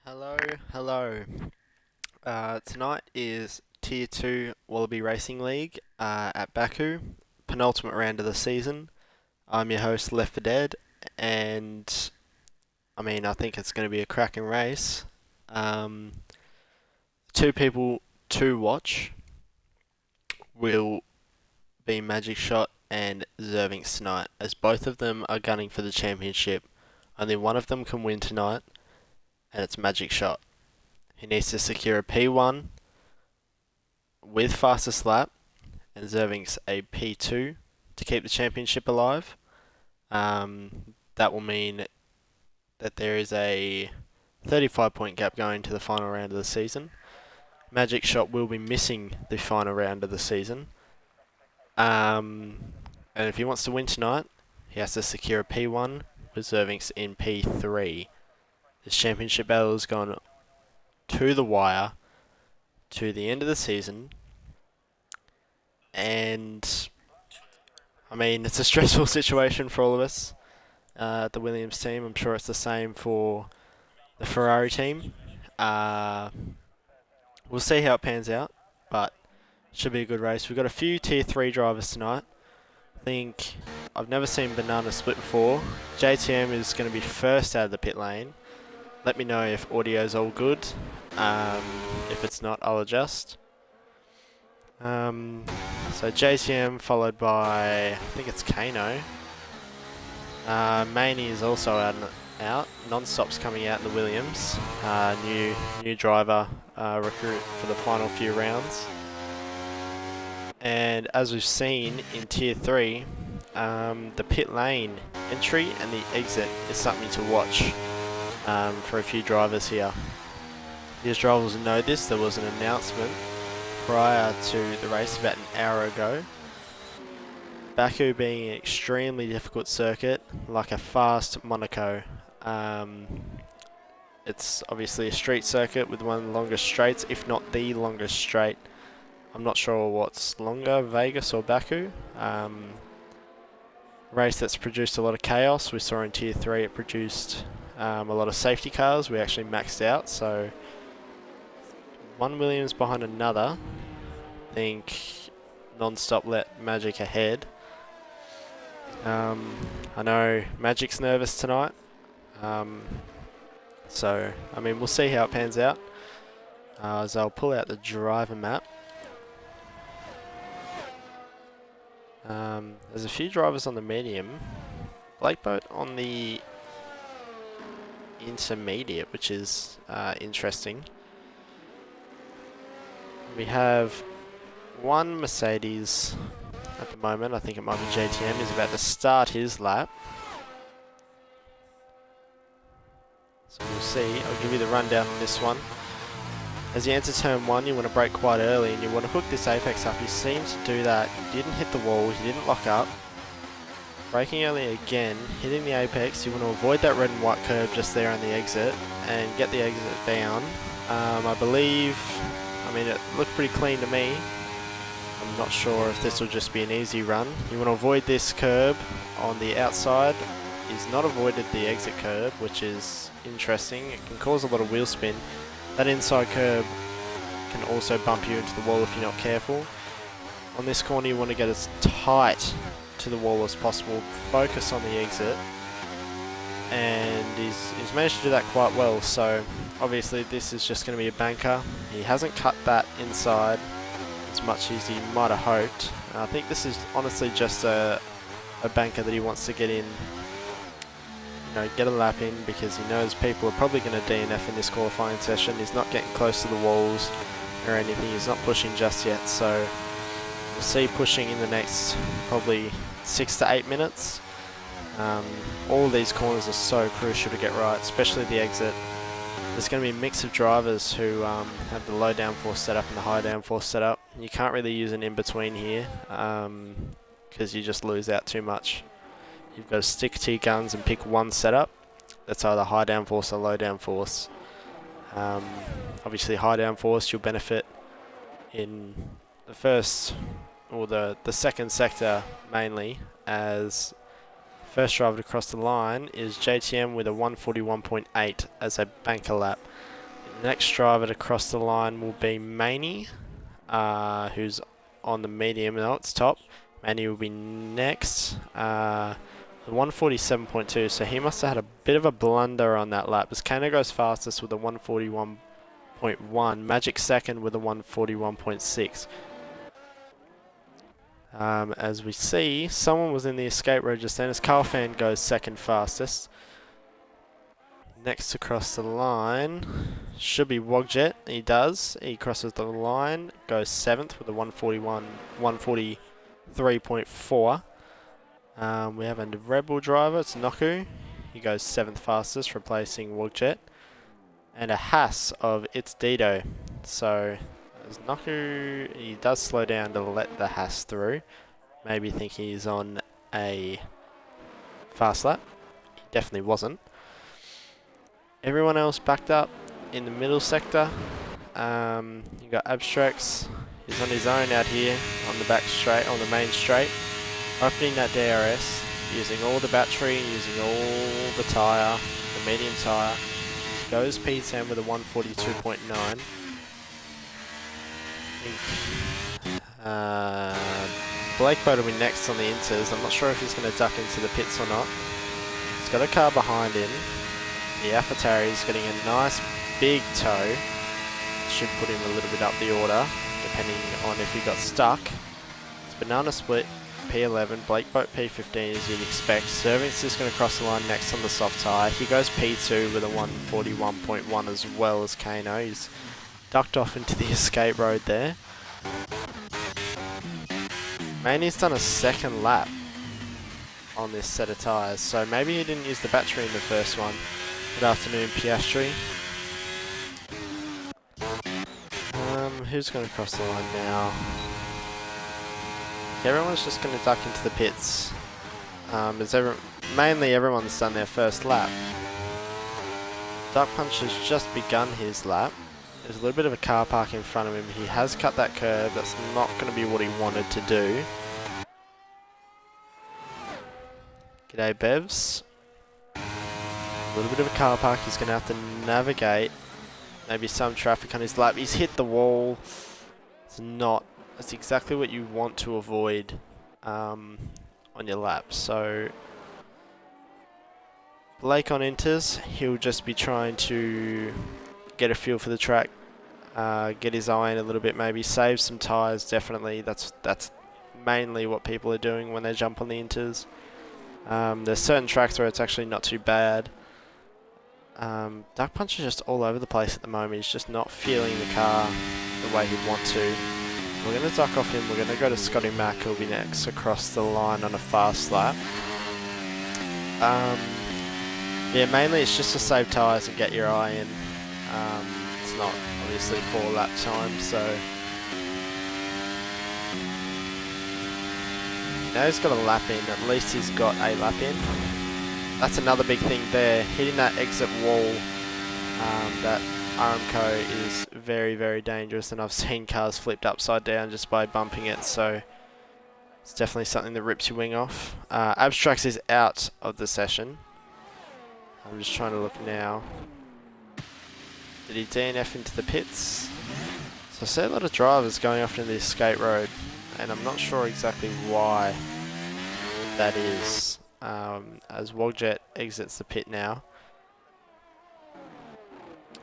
Hello, hello. Tonight is Tier 2 Wallaby Racing League at Baku, penultimate round of the season. I'm your host, Left for Dead, and I think it's going to be a cracking race. Um, Two people to watch will be Magic Shot and Zervinx tonight, as both of them are gunning for the championship. Only one of them can win tonight, and it's Magic Shot. He needs to secure a P1 with fastest lap and Zervinx a P2 to keep the championship alive. That will mean that there is a 35-point gap going to the final round of the season. Magic Shot will be missing the final round of the season. And if he wants to win tonight, he has to secure a P1 with Zervinx in P3. This championship battle has gone to the wire to the end of the season. And it's a stressful situation for all of us at the Williams team. I'm sure it's the same for the Ferrari team. We'll see how it pans out, but it should be a good race. We've got a few Tier 3 drivers tonight. I think I've never seen Banana split before. JTM is going to be first out of the pit lane. Let me know if audio's all good. If it's not, I'll adjust. So JTM followed by, I think it's Kano. Maney is also out. Non-stop's coming out in the Williams. New driver recruit for the final few rounds. And as we've seen in Tier 3, the pit lane entry and the exit is something to watch for a few drivers here. These drivers will know this. There was an announcement prior to the race about an hour ago. Baku being an extremely difficult circuit, like a fast Monaco. It's obviously a street circuit with one of the longest straights, if not the longest straight. I'm not sure what's longer, Vegas or Baku. Race that's produced a lot of chaos. We saw in Tier 3 it produced a lot of safety cars. We actually maxed out, so one Williams behind another. I think non-stop let Magic ahead. I know Magic's nervous tonight. So we'll see how it pans out. So I'll pull out the driver map. There's a few drivers on the medium. Blake Boat on the intermediate, which is interesting. We have one Mercedes at the moment. I think it might be JTM. He's about to start his lap. So we'll see. I'll give you the rundown on this one. As you enter turn 1, you want to brake quite early and you want to hook this apex up. You seem to do that. You didn't hit the wall. You didn't lock up. Braking early again. Hitting the apex. You want to avoid that red and white curb just there on the exit and get the exit down. I believe... it looked pretty clean to me. I'm not sure if this will just be an easy run. You want to avoid this curb on the outside. He's not avoided the exit curb, which is interesting. It can cause a lot of wheel spin. That inside curb can also bump you into the wall if you're not careful. On this corner you want to get as tight to the wall as possible. Focus on the exit. And he's managed to do that quite well, so obviously this is just going to be a banker. He hasn't cut that inside as much as he might have hoped. I think this is honestly just a banker that he wants to get in, get a lap in, because he knows people are probably going to DNF in this qualifying session. He's not getting close to the walls or anything. He's not pushing just yet, so we'll see pushing in the next probably 6 to 8 minutes. All these corners are so crucial to get right, especially the exit. There's going to be a mix of drivers who have the low downforce setup and the high downforce setup. You can't really use an in-between here because you just lose out too much. You've got to stick to your guns and pick one setup. That's either high downforce or low downforce. Obviously high downforce you'll benefit in the first or the second sector mainly, as first driver to cross the line is JTM with a 141.8 as a banker lap. The next driver to cross the line will be Maney, who's on the medium. No, it's top. Maney will be next. 147.2, so he must have had a bit of a blunder on that lap. As Kano goes fastest with a 141.1, Magic second with a 141.6. As we see, someone was in the escape road just then, as Carl Fan goes second fastest. Next to cross the line should be Wogjet. He does. He crosses the line, goes seventh with a 143.4. We have a Rebel driver, it's Noku. He goes seventh fastest, replacing Wogjet. And a Haas of It's Dido. So, as Noku, he does slow down to let the Haas through. Maybe think he's on a fast lap. He definitely wasn't. Everyone else backed up in the middle sector. You got Abstracts. He's on his own out here on the back straight, on the main straight. Opening that DRS, using all the battery, using all the tyre, the medium tyre. Goes P10 with a 142.9. Blake Boat will be next on the inters. I'm not sure if he's going to duck into the pits or not. He's got a car behind him. The AlphaTauri is getting a nice big tow. Should put him a little bit up the order, depending on if he got stuck. It's Banana Split, P11, Blake Boat P15 as you'd expect. Servings is going to cross the line next on the soft tyre. He goes P2 with a 141.1 as well as Kano. He's ducked off into the escape road there. Maney's done a second lap on this set of tyres, so maybe he didn't use the battery in the first one. Good afternoon, Piastri. Who's going to cross the line now? Everyone's just going to duck into the pits. Mainly everyone's done their first lap. Duck Punch has just begun his lap. There's a little bit of a car park in front of him. He has cut that curve. That's not going to be what he wanted to do. G'day, Bevs. A little bit of a car park. He's going to have to navigate. Maybe some traffic on his lap. He's hit the wall. That's exactly what you want to avoid on your lap. So Blake on inters, he'll just be trying to get a feel for the track, get his eye in a little bit, maybe save some tyres. Definitely, that's mainly what people are doing when they jump on the inters. There's certain tracks where it's actually not too bad. Duck Punch is just all over the place at the moment. He's just not feeling the car the way he'd want to. We're going to duck off him. We're going to go to Scotty Mack, who'll be next across the line on a fast lap. Yeah, mainly it's just to save tyres and get your eye in. It's not obviously 4 lap time, so now he's got a lap in. At least he's got a lap in. That's another big thing there. Hitting that exit wall, that Aramco is very, very dangerous, and I've seen cars flipped upside down just by bumping it, so it's definitely something that rips your wing off. Abstracts is out of the session. I'm just trying to look now. Did he DNF into the pits? So I see a lot of drivers going off into the escape road, and I'm not sure exactly why that is. As Wogjet exits the pit now.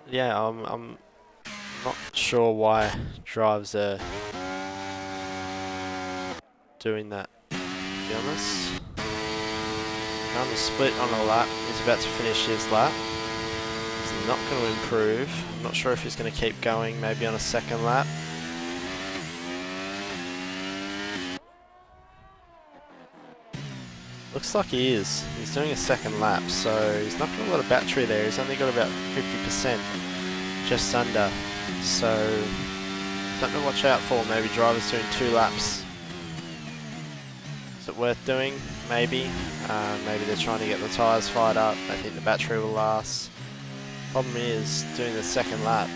Yeah, I'm not sure why drivers are doing that, to be honest. On the split on a lap, he's about to finish his lap. He's not going to improve. I'm not sure if he's going to keep going, maybe on a second lap. Looks like he is. He's doing a second lap, so he's not got a lot of battery there. He's only got about 50%, just under. So, something to watch out for. Maybe drivers doing 2 laps. Is it worth doing? Maybe. Maybe they're trying to get the tyres fired up. They think the battery will last. Problem is, doing the second lap,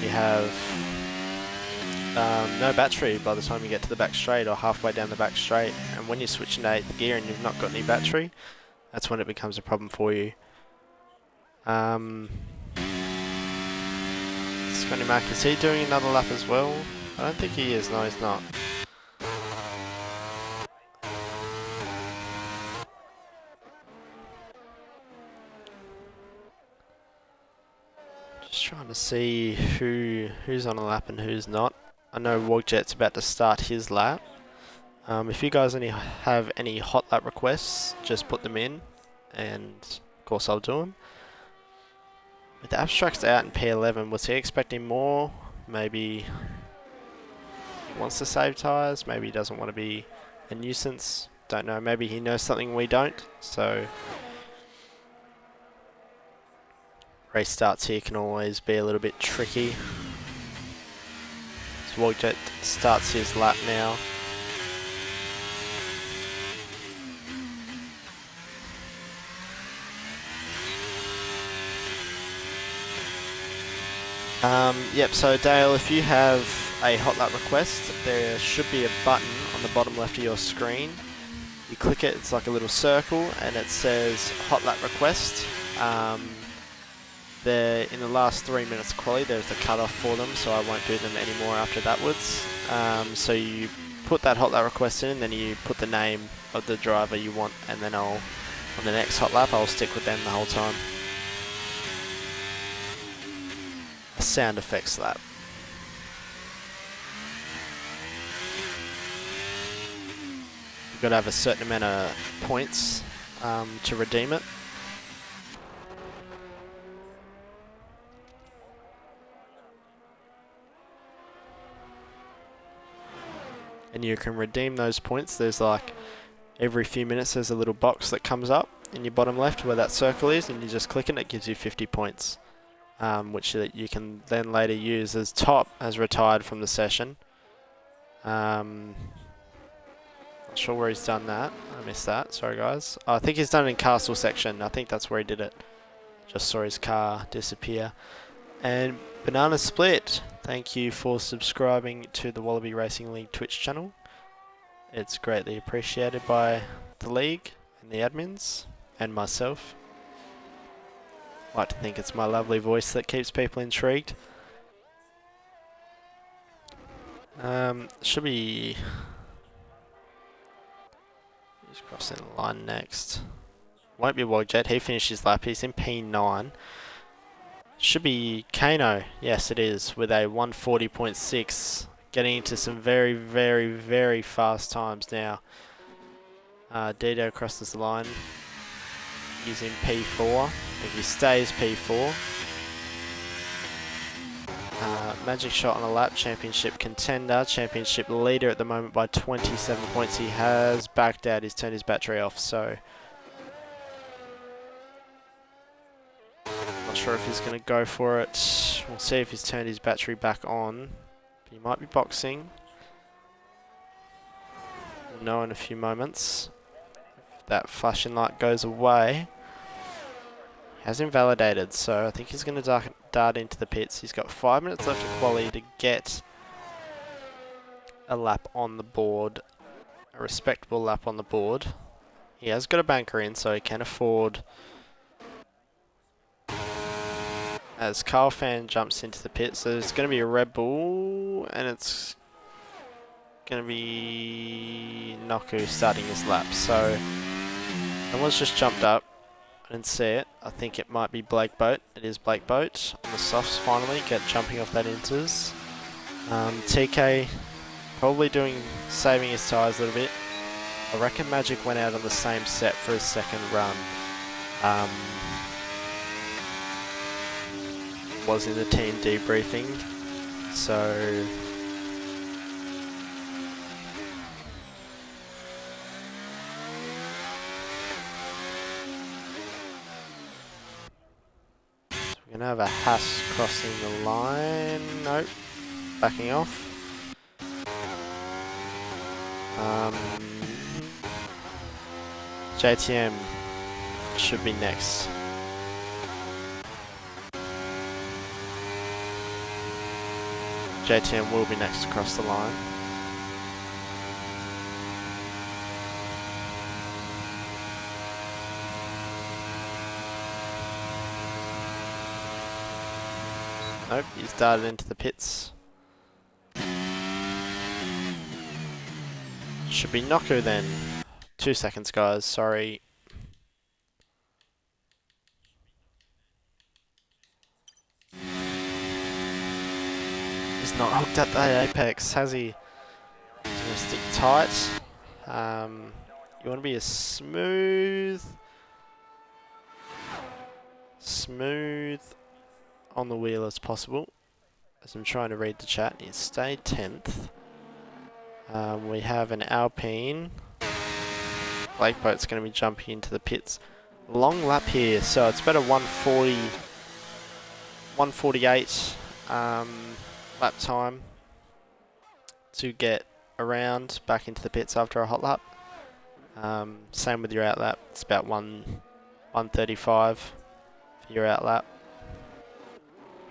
you have no battery by the time you get to the back straight or halfway down the back straight, and when you switch into 8th gear and you've not got any battery, that's when it becomes a problem for you. Race Mark, is he doing another lap as well? I don't think he is. No, he's not. Just trying to see who's on a lap and who's not. I know Wogjet's about to start his lap. If you guys have any hot lap requests, just put them in, and of course I'll do them. With the Abstracts out in P11, was he expecting more? Maybe he wants to save tyres, maybe he doesn't want to be a nuisance. Don't know, maybe he knows something we don't. So race starts here can always be a little bit tricky. So Wogjet starts his lap now. Yep, so Dale, if you have a hot lap request, there should be a button on the bottom left of your screen. You click it, it's like a little circle, and it says hot lap request. In the last 3 minutes of quali, there's a cut-off for them, so I won't do them anymore after thatwards. So you put that hot lap request in, and then you put the name of the driver you want, and then on the next hot lap, I'll stick with them the whole time. A sound effects lap. You've got to have a certain amount of points to redeem it. And you can redeem those points. There's like every few minutes there's a little box that comes up in your bottom left where that circle is, and you just click it and it gives you 50 points. Which you can then later use as top as retired from the session. Not sure where he's done that. I missed that. Sorry, guys. I think he's done it in Castle section. I think that's where he did it. Just saw his car disappear. And Banana Split, thank you for subscribing to the Wallaby Racing League Twitch channel. It's greatly appreciated by the league and the admins and myself. I like to think it's my lovely voice that keeps people intrigued. Should be... He's crossing the line next. Won't be Wogjet, he finished his lap, he's in P9. Should be Kano, yes it is, with a 140.6. Getting into some very, very, very fast times now. Dido crosses the line. He's in P4. If he stays P4. Magic shot on a lap, championship contender, championship leader at the moment by 27 points. He has backed out, he's turned his battery off, so not sure if he's going to go for it. We'll see if he's turned his battery back on. But he might be boxing. We'll know in a few moments. If that flashing light goes away. Has invalidated, so I think he's going to dart into the pits. He's got 5 minutes left of quali to get a lap on the board, a respectable lap on the board. He has got a banker in, so he can afford. As Carl Fan jumps into the pit, so there's going to be a Red Bull, and it's going to be Noku starting his lap. So someone's just jumped up. I didn't see it. I think it might be Blake Boat. It is Blake Boat on the softs finally. Jumping off that inters. TK probably saving his tyres a little bit. I reckon Magic went out on the same set for his second run. Was in the team debriefing. So we're going to have a Haas crossing the line. Nope. Backing off. JTM should be next. JTM will be next across the line. Nope, he's darted into the pits. Should be Noku then. 2 seconds, guys. Sorry. He's not hooked at the apex, has he? He's going to stick tight. You want to be as smooth on the wheel as possible. As I'm trying to read the chat, he stayed 10th. We have an Alpine. Blake Boat's going to be jumping into the pits. Long lap here, so it's about a 140, 148 lap time to get around back into the pits after a hot lap. Same with your out lap. It's about 135 for your out lap.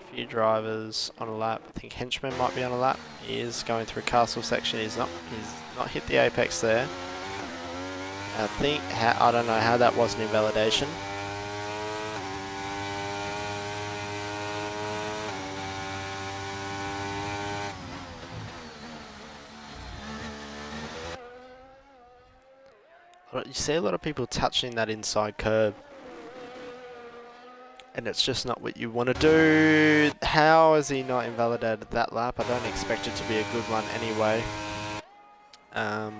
A few drivers on a lap. I think Henchman might be on a lap. He is going through castle section. He's not hit the apex there. I think I don't know how that was an invalidation. You see a lot of people touching that inside curb, and it's just not what you want to do. How has he not invalidated that lap? I don't expect it to be a good one anyway. I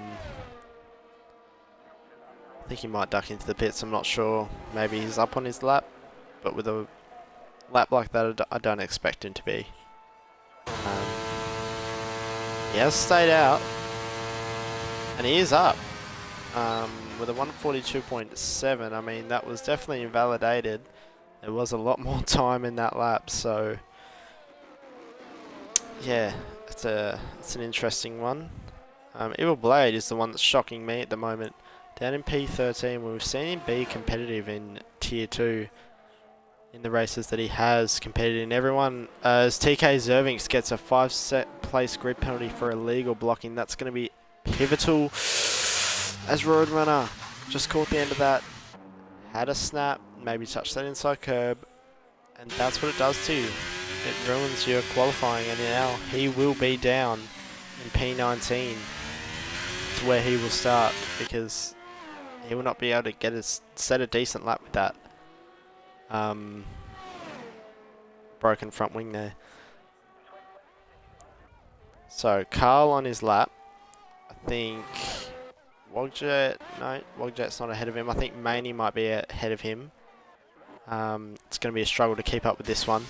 think he might duck into the pits, I'm not sure. Maybe he's up on his lap, but with a lap like that, I don't expect him to be. He has stayed out, and he is up. With a 142.7, I mean, that was definitely invalidated. There was a lot more time in that lap, so yeah, it's an interesting one. Evil Blade is the one that's shocking me at the moment. Down in P13, we've seen him be competitive in Tier 2 in the races that he has competed in. Everyone, as TK Zervinks gets a 5 place grid penalty for illegal blocking, that's going to be pivotal. As Roadrunner just caught the end of that, had a snap, maybe touched that inside curb, and that's what it does to you. It ruins your qualifying, and now he will be down in P19 to where he will start, because he will not be able to set a decent lap with that broken front wing there. So Carl on his lap, I think. Wogjet, no, Wogjet's not ahead of him. I think Maney might be ahead of him. It's going to be a struggle to keep up with this one.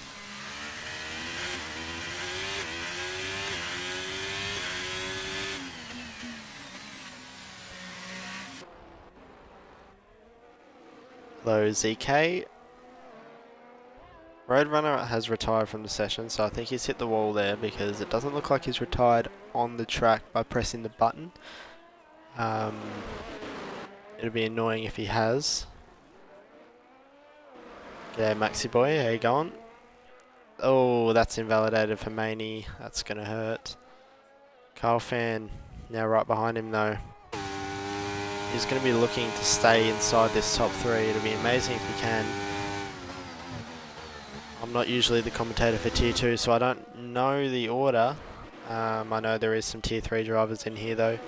Hello, ZK. Roadrunner has retired from the session, so I think he's hit the wall there because it doesn't look like he's retired on the track by pressing the button. It'll be annoying if he has. Yeah, Maxi Boy, how you going? Oh, that's invalidated for Maney. That's going to hurt. Carl Fan now right behind him though. He's going to be looking to stay inside this top 3. It'll be amazing if he can. I'm not usually the commentator for Tier 2, so I don't know the order. I know there is some Tier 3 drivers in here though.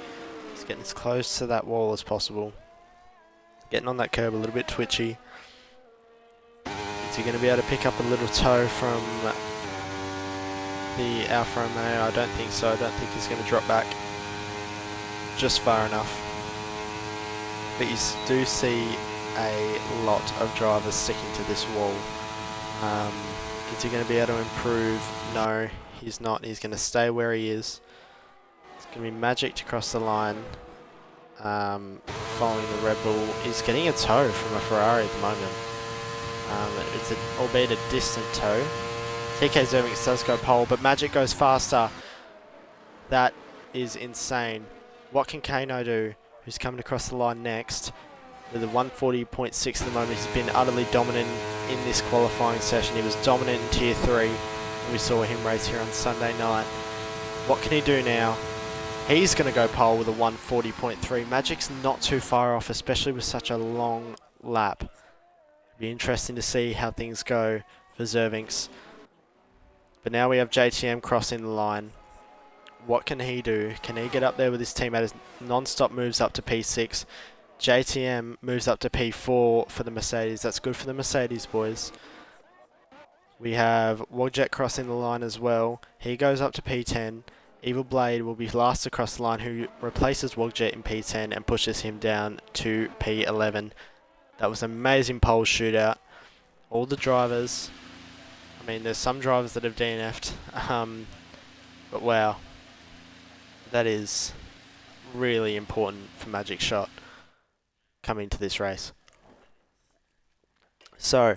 He's getting as close to that wall as possible. Getting on that curb a little bit twitchy. Is he going to be able to pick up a little toe from the Alfa Romeo? I don't think so. I don't think he's going to drop back just far enough. But you do see a lot of drivers sticking to this wall. Is he going to be able to improve? No, he's not. He's going to stay where he is. It's going to be magic to cross the line. Following the Red Bull. He's getting a toe from a Ferrari at the moment. It's albeit a distant toe. TK Zervinks does go pole, but Magic goes faster. That is insane. What can Kano do, who's coming across the line next? With a 140.6 at the moment, he's been utterly dominant in this qualifying session. He was dominant in Tier 3. We saw him race here on Sunday night. What can he do now? He's going to go pole with a 140.3. Magic's not too far off, especially with such a long lap. Be interesting to see how things go for Zervinks. But now we have JTM crossing the line. What can he do? Can he get up there with his teammate as non-stop moves up to P6? JTM moves up to P4 for the Mercedes. That's good for the Mercedes, boys. We have Wogjet crossing the line as well. He goes up to P10. Evil Blade will be last across the line, who replaces Wogjet in P10 and pushes him down to P11. That was an amazing pole shootout. All the drivers, I mean, there's some drivers that have DNF'd, but wow, that is really important for Magic Shot coming to this race. So,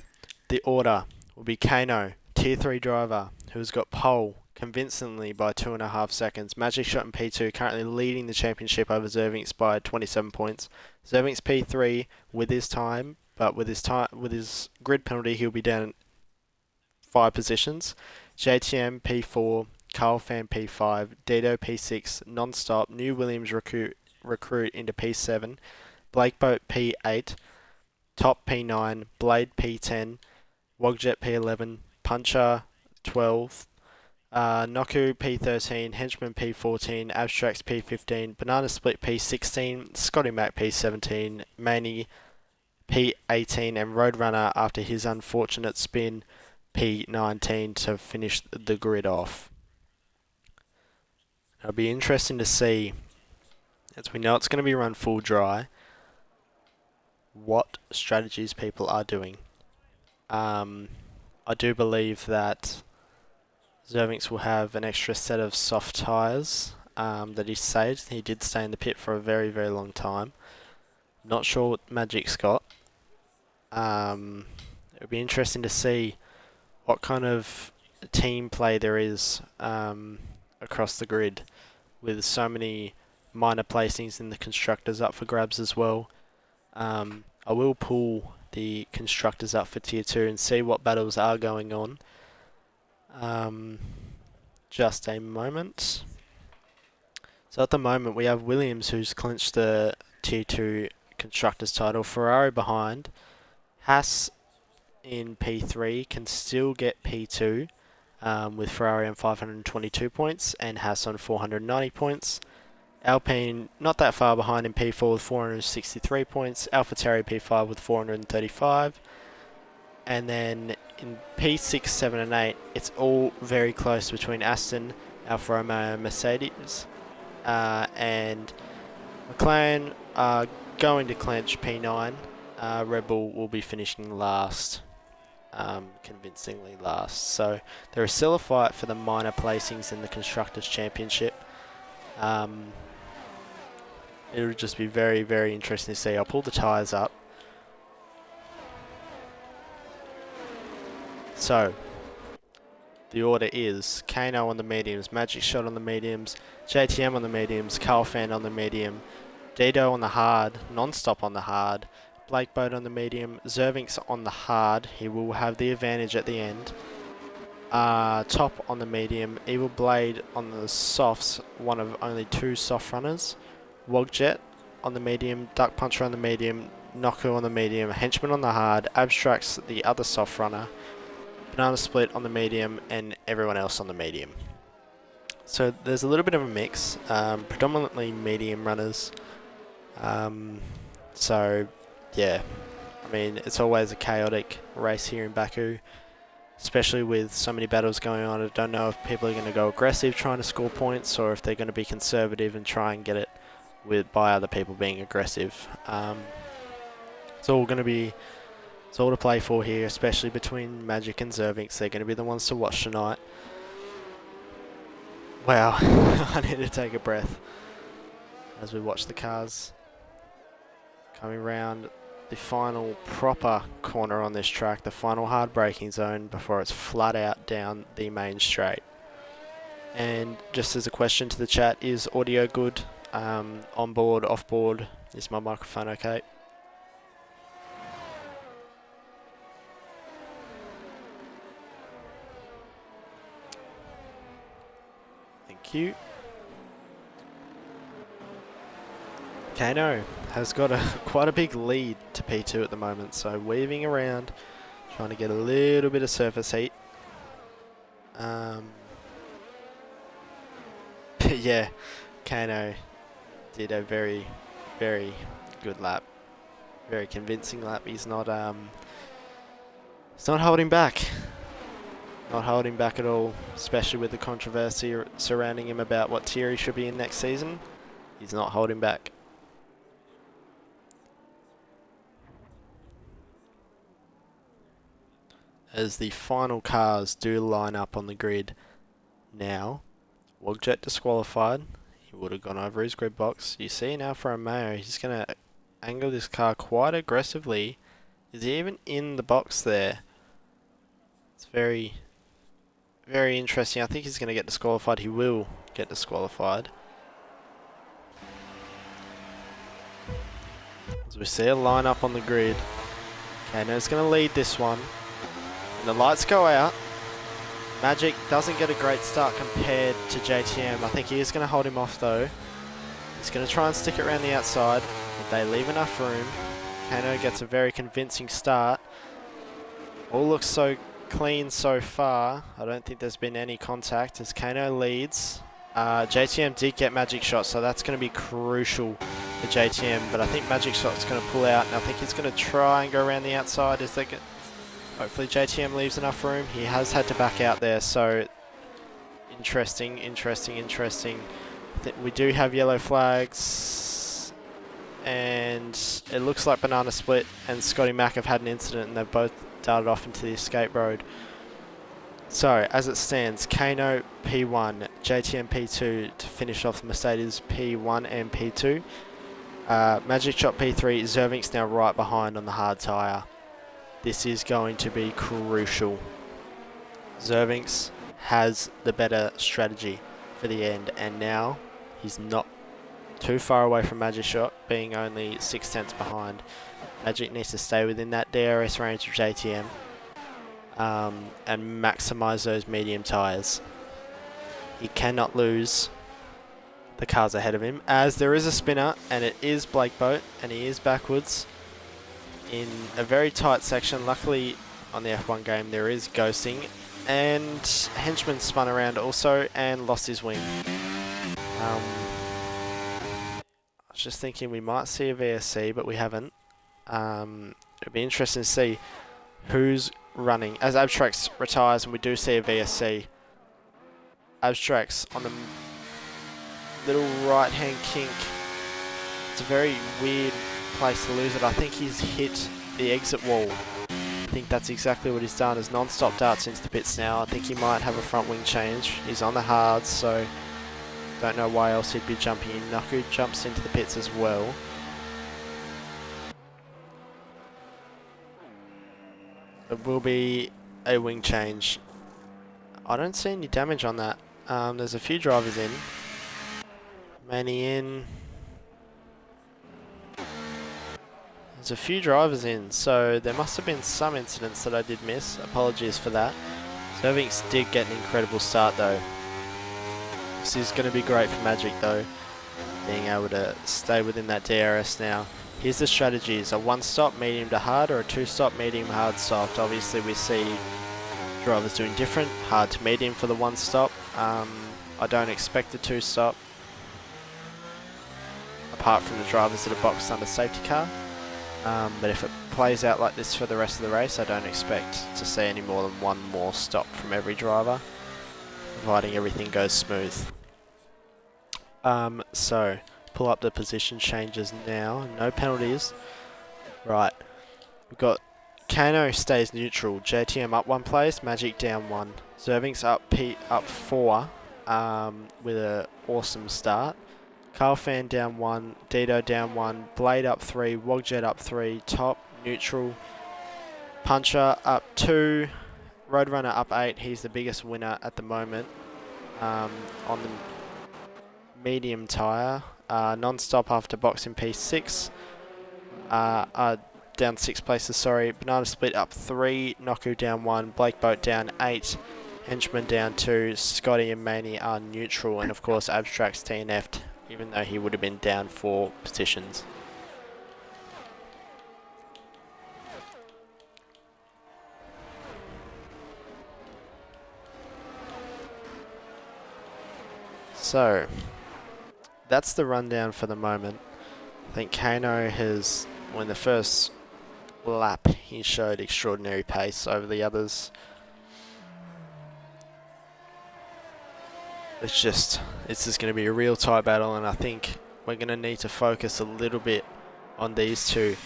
the order will be Kano, Tier 3 driver, who's got pole convincingly by 2.5 seconds. Magic Shot in P2, currently leading the championship over Zervinks by 27 points. Zervinks P3 with his time, but with his grid penalty, he'll be down 5 positions. JTM P4, Carl Fan P5, Dido P6, non-stop, New Williams recruit into P7, Blake Boat P8, Top P9, Blade P10, Wogjet P11, Puncher 12, Noku P13, Henchman P14, Abstracts P15, Banana Split P16, Scotty Mac P17, Manny P18, and Roadrunner, after his unfortunate spin, P19 to finish the grid off. It'll be interesting to see, as we know it's going to be run full dry, what strategies people are doing. I do believe that Zervinks will have an extra set of soft tyres that he saved. He did stay in the pit for a very, very long time. Not sure what Magic's got. It'll be interesting to see what kind of team play there is across the grid, with so many minor placings in the constructors up for grabs as well. I will pull the constructors up for Tier 2 and see what battles are going on. Just a moment. So at the moment we have Williams, who's clinched the Tier 2 constructors title. Ferrari behind. Haas in P3 can still get P2 with Ferrari on 522 points and Haas on 490 points. Alpine not that far behind in P4 with 463 points. AlphaTauri P5 with 435. And then in P6, 7 and 8, it's all very close between Aston, Alfa Romeo and Mercedes. And McLaren are going to clinch P9. Red Bull will be finishing last, convincingly last. So there is still a fight for the minor placings in the Constructors' Championship. It'll just be very, very interesting to see. I'll pull the tyres up. So, the order is Kano on the mediums, Magic Shot on the mediums, JTM on the mediums, Carl Fan on the medium, Dido on the hard, Non-Stop on the hard, Blake Boat on the medium, Zervinks on the hard. He will have the advantage at the end. Top on the medium, Evil Blade on the softs, one of only 2 soft runners. Wogjet on the medium, Duck Puncher on the medium, Noku on the medium, Henchman on the hard, Abstracts the other soft runner, Banana Split on the medium, and everyone else on the medium. So there's a little bit of a mix, predominantly medium runners. So yeah, I mean, it's always a chaotic race here in Baku, especially with so many battles going on. I don't know if people are going to go aggressive trying to score points, or if they're going to be conservative and try and get it by other people being aggressive. It's all to play for here, especially between Magic and Zervinks. They're going to be the ones to watch tonight. Wow, I need to take a breath as we watch the cars coming around the final proper corner on this track, the final hard braking zone before it's flat out down the main straight. And just as a question to the chat, is audio good? On board, off board, is my microphone okay? Thank you. Kano has got quite a big lead to P2 at the moment, so weaving around, trying to get a little bit of surface heat. Yeah, Kano did a very, very good lap. Very convincing lap. He's not holding back. Not holding back at all, especially with the controversy surrounding him about what tier he should be in next season. He's not holding back. As the final cars do line up on the grid now, Wogjet disqualified. He would have gone over his grid box. You see now for Romeo, he's going to angle this car quite aggressively. Is he even in the box there? It's very, very interesting. I think he's going to get disqualified. He will get disqualified. As we see a line up on the grid. Kano's going to lead this one. And the lights go out. Magic doesn't get a great start compared to JTM. I think he is going to hold him off though. He's going to try and stick it around the outside. But they leave enough room. Kano gets a very convincing start. All looks so clean so far. I don't think there's been any contact as Kano leads. JTM did get Magic Shot, so that's going to be crucial for JTM. But I think Magic Shot's going to pull out, and I think he's going to try and go around the outside. Hopefully JTM leaves enough room. He has had to back out there, so interesting. We do have yellow flags, and it looks like Banana Split and Scotty Mack have had an incident, and they've both darted off into the escape road. So, as it stands, Kano P1, JTM P2 to finish off the Mercedes P1 and P2. Magic Shot P3, Zervink's now right behind on the hard tyre. This is going to be crucial. Zervinks has the better strategy for the end, and now he's not too far away from Magic Shot, being only 6/10 behind. Magic needs to stay within that DRS range of JTM. And maximise those medium tyres. He cannot lose the cars ahead of him, as there is a spinner, and it is Blake Boat, and he is backwards in a very tight section. Luckily on the F1 game there is ghosting, and Henchman spun around also and lost his wing. I was just thinking we might see a VSC, but we haven't. It'd be interesting to see who's running as Abstrax retires, and we do see a VSC. Abstrax on the little right hand kink. It's a very weird place to lose it. I think he's hit the exit wall. I think that's exactly what he's done, is non-stop darts into the pits now. I think he might have a front wing change. He's on the hards, so don't know why else he'd be jumping in. Naku jumps into the pits as well. There will be a wing change. I don't see any damage on that. There's a few drivers in. Many in. There's a few drivers in, so there must have been some incidents that I did miss. Apologies for that. Zervinks did get an incredible start though. This is going to be great for Magic though, being able to stay within that DRS now. Here's the strategies: a one-stop medium to hard, or a two-stop medium hard soft. Obviously we see drivers doing different. Hard to medium for the one-stop. I don't expect a two-stop, apart from the drivers that are boxed under safety car. But if it plays out like this for the rest of the race, I don't expect to see any more than one more stop from every driver, providing everything goes smooth. So pull up the position changes now. No penalties. Right. We've got Kano stays neutral. JTM up one place. Magic down one. Zervinks up 4 with an awesome start. Carlfan down 1. Dito down 1. Blade up 3. Wogjet up 3. Top neutral. Puncher up 2. Roadrunner up 8. He's the biggest winner at the moment on the medium tyre. Non-stop after boxing P6. Down 6 places, sorry. Banana Split up 3. Noku down 1. Blake Boat down 8. Henchman down 2. Scotty and Maney are neutral. And of course Abstract's TNF'd, even though he would have been down 4 positions. So, that's the rundown for the moment. I think Kano has, when the first lap, he showed extraordinary pace over the others. It's just going to be a real tight battle, and I think we're going to need to focus a little bit on these two,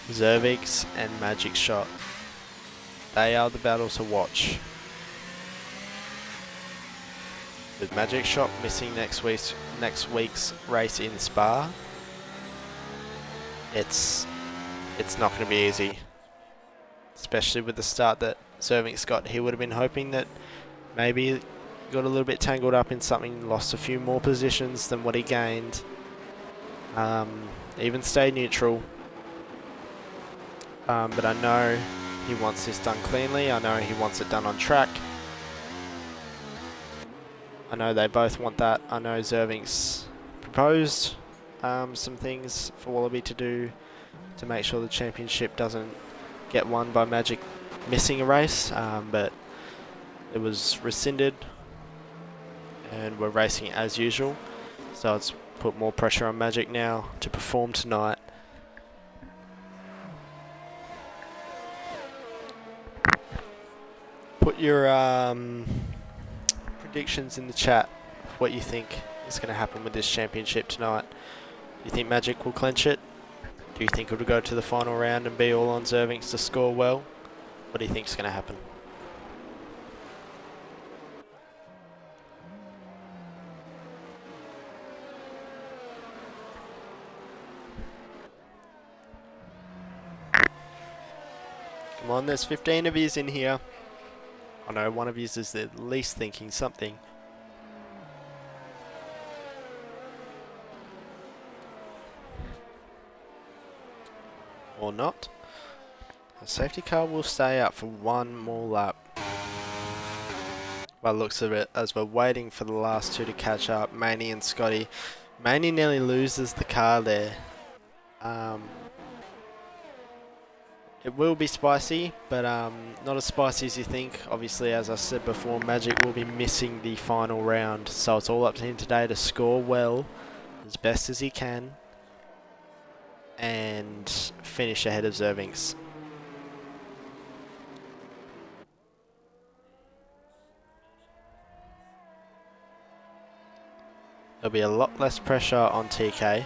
Zervix and Magic Shot. They are the battle to watch. With Magic Shot missing next week's race in Spa, it's not going to be easy, especially with the start that Zervix got. He would have been hoping that maybe he got a little bit tangled up in something, lost a few more positions than what he gained. Even stayed neutral. But I know he wants this done cleanly. I know he wants it done on track. I know they both want that. I know Zervix proposed some things for Wallaby to do to make sure the championship doesn't get won by Magic missing a race, but it was rescinded and we're racing as usual. So it's put more pressure on Magic now to perform tonight. Put your predictions in the chat, what you think is going to happen with this championship tonight. Do you think Magic will clinch it? Do you think it will go to the final round and be all on Zervix to score well? What do you think is going to happen? Come on, there's 15 of yous in here. I know one of yous is at least thinking something. Or not. The safety car will stay up for one more lap. By the looks of it, as we're waiting for the last two to catch up, Maney and Scotty. Maney nearly loses the car there. It will be spicy, but not as spicy as you think. Obviously, as I said before, Magic will be missing the final round, so it's all up to him today to score well, as best as he can, and finish ahead of Zervix. There'll be a lot less pressure on TK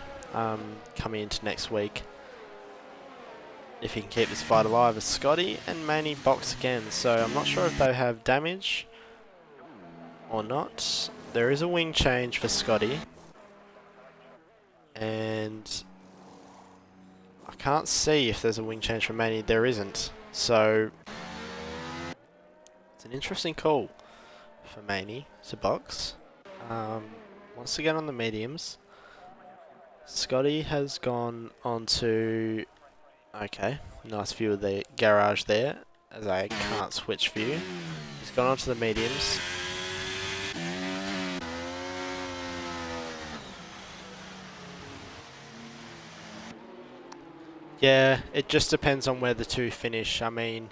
coming into next week, if he can keep this fight alive, as Scotty and Maney box again. So I'm not sure if they have damage or not. There is a wing change for Scotty, and I can't see if there's a wing change for Maney. There isn't. So it's an interesting call for Maney to box. Wants to get on the mediums. Scotty has gone on to... Okay, nice view of the garage there, as I can't switch view. He's gone on to the mediums. Yeah, it just depends on where the two finish. I mean,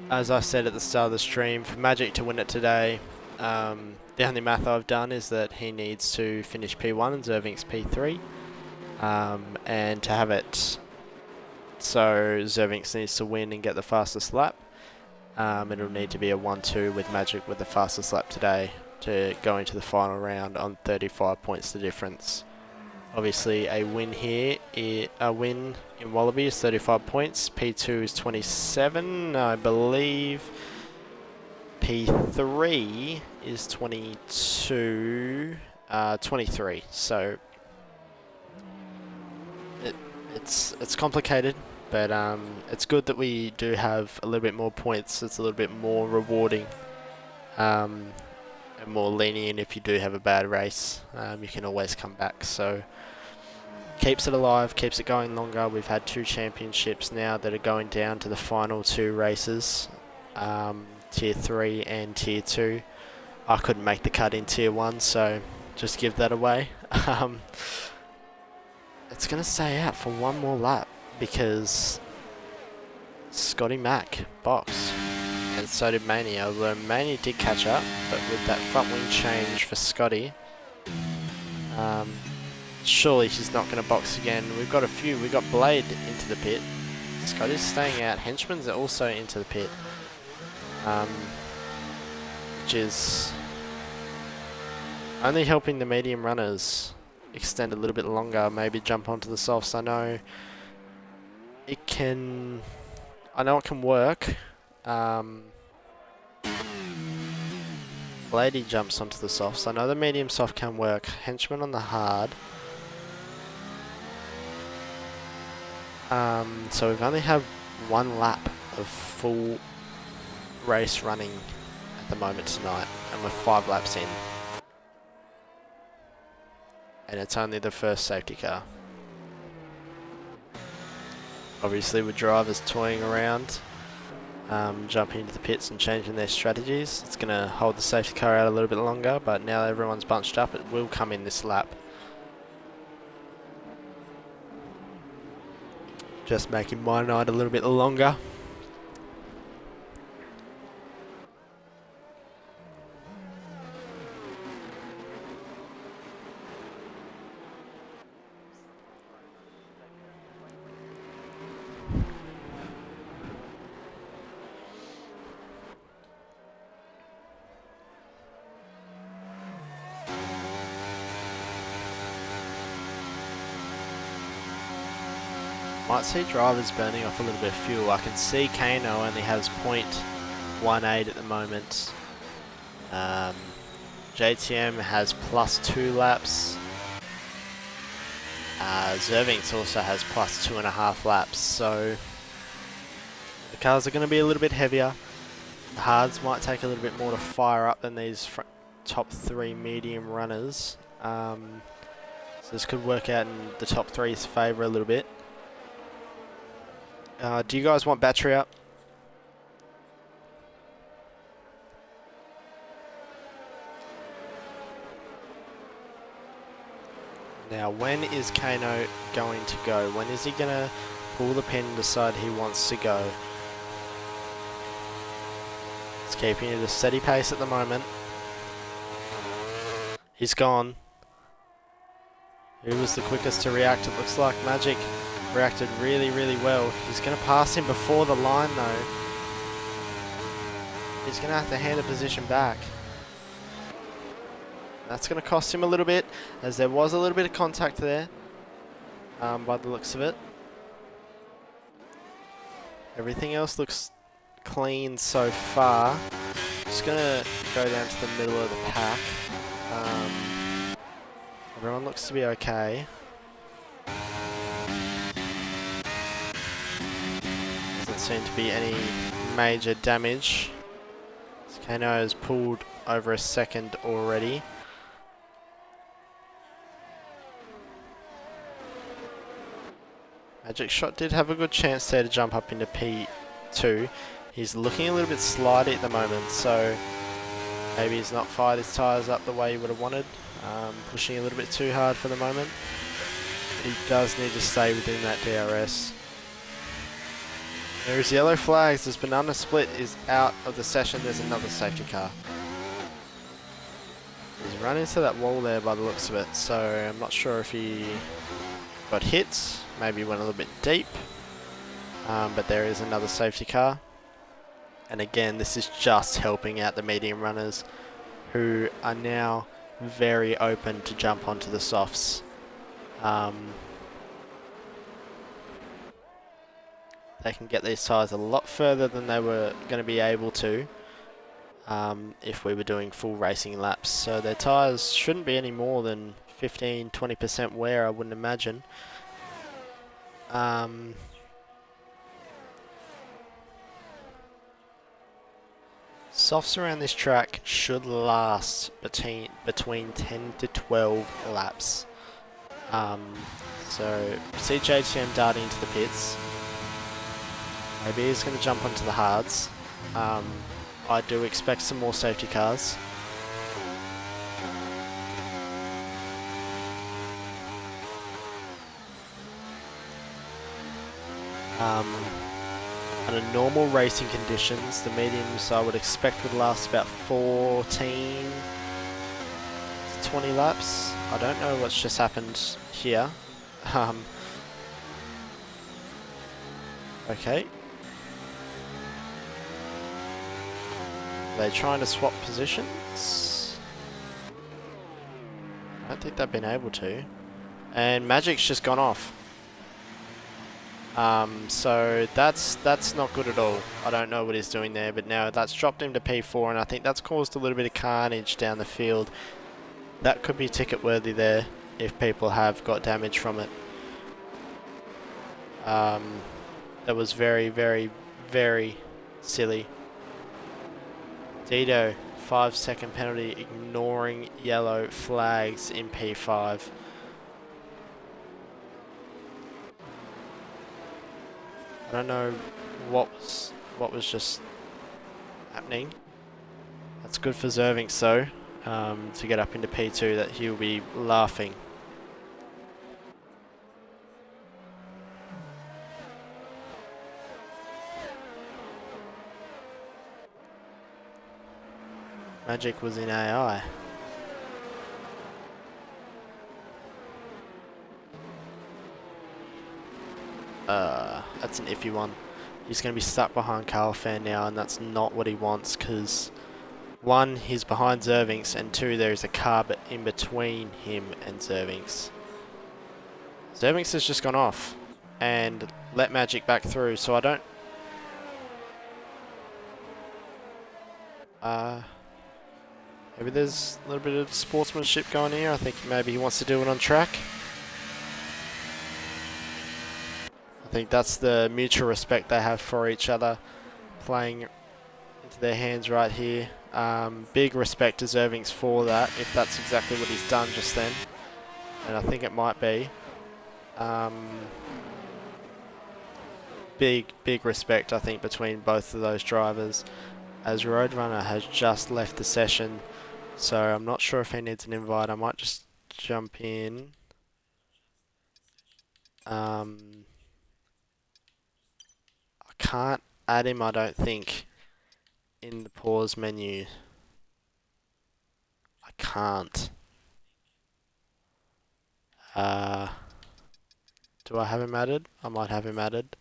as I said at the start of the stream, for Magic to win it today, the only math I've done is that he needs to finish P1 and Zervix P3, and to have it so Zervix needs to win and get the fastest lap. It'll need to be a 1-2 with Magic with the fastest lap today to go into the final round on 35 points the difference. Obviously a win here, a win in Wallaby is 35 points, P2 is 27, I believe P3 is 22, 23, so it's complicated, but it's good that we do have a little bit more points. It's a little bit more rewarding, and more lenient if you do have a bad race. You can always come back, so keeps it alive, keeps it going longer. We've had 2 championships now that are going down to the final 2 races, Tier 3 and Tier 2. I couldn't make the cut in Tier 1, so just give that away. It's going to stay out for one more lap because Scotty Mac boxed, and so did Mania, although Mania did catch up, but with that front wing change for Scotty, Surely she's not going to box again. We've got a few. We've got Blade into the pit. Scott is staying out. Henchman's also into the pit. Which is only helping the medium runners extend a little bit longer. Maybe jump onto the softs. I know it can work. Lady jumps onto the softs. I know the medium soft can work. Henchman on the hard. So we've only had one lap of full race running at the moment tonight, and we're 5 laps in. And it's only the first safety car. Obviously with drivers toying around, jumping into the pits and changing their strategies, it's going to hold the safety car out a little bit longer, but now everyone's bunched up, it will come in this lap. Just making my night a little bit longer. Might see drivers burning off a little bit of fuel. I can see Kano only has 0.18 at the moment. JTM has +2 laps. Zervinx also has +2.5 laps. So the cars are going to be a little bit heavier. The hards might take a little bit more to fire up than these top 3 medium runners. So this could work out in the top 3's favour a little bit. Do you guys want battery up? Now, when is Kano going to go? When is he going to pull the pin and decide he wants to go? He's keeping it at a steady pace at the moment. He's gone. Who was the quickest to react? It looks like Magic reacted really, really well. He's going to pass him before the line though. He's going to have to hand the position back. That's going to cost him a little bit, as there was a little bit of contact there, by the looks of it. Everything else looks clean so far. Just going to go down to the middle of the pack. Everyone looks to be okay. Doesn't seem to be any major damage. Kano has pulled over a second already. Magic Shot did have a good chance there to jump up into P2. He's looking a little bit slidey at the moment, so maybe he's not fired his tyres up the way he would have wanted. Pushing a little bit too hard for the moment. He does need to stay within that DRS. There's yellow flags. This banana split is out of the session. There's another safety car. He's run into that wall there by the looks of it, so I'm not sure if he got hit. Maybe went a little bit deep. But there is another safety car. And again, this is just helping out the medium runners, who are now very open to jump onto the softs. They can get these tyres a lot further than they were going to be able to if we were doing full racing laps. So their tyres shouldn't be any more than 15-20% wear, I wouldn't imagine. Softs around this track should last between 10 to 12 laps. So see JTM darting into the pits. Maybe he's going to jump onto the hards. I do expect some more safety cars. Under normal racing conditions, the mediums I would expect would last about 14 to 20 laps. I don't know what's just happened here. Okay. They're trying to swap positions. I don't think they've been able to. And Magic's just gone off. So that's not good at all. I don't know what he's doing there, but now that's dropped him to P4, and I think that's caused a little bit of carnage down the field. That could be ticket worthy there if people have got damage from it. That was very, very, very silly. Dito, 5-second penalty, ignoring yellow flags in P5. I don't know what was just happening. That's good for Zervinks though, to get up into P2, that he'll be laughing. Magic was in AI. That's an iffy one. He's going to be stuck behind Carl Fan now, and that's not what he wants, because one, he's behind Zervinks, and two, there's a car in between him and Zervinks. Zervinks has just gone off and let Magic back through, so I don't... maybe there's a little bit of sportsmanship going here. I think maybe he wants to do it on track. I think that's the mutual respect they have for each other, playing into their hands right here. Big respect to Zervinks for that, if that's exactly what he's done just then. And I think it might be. Big respect, I think, between both of those drivers, as Roadrunner has just left the session. So I'm not sure if he needs an invite. I might just jump in. I can't add him, I don't think, in the pause menu. I can't. Do I have him added? I might have him added.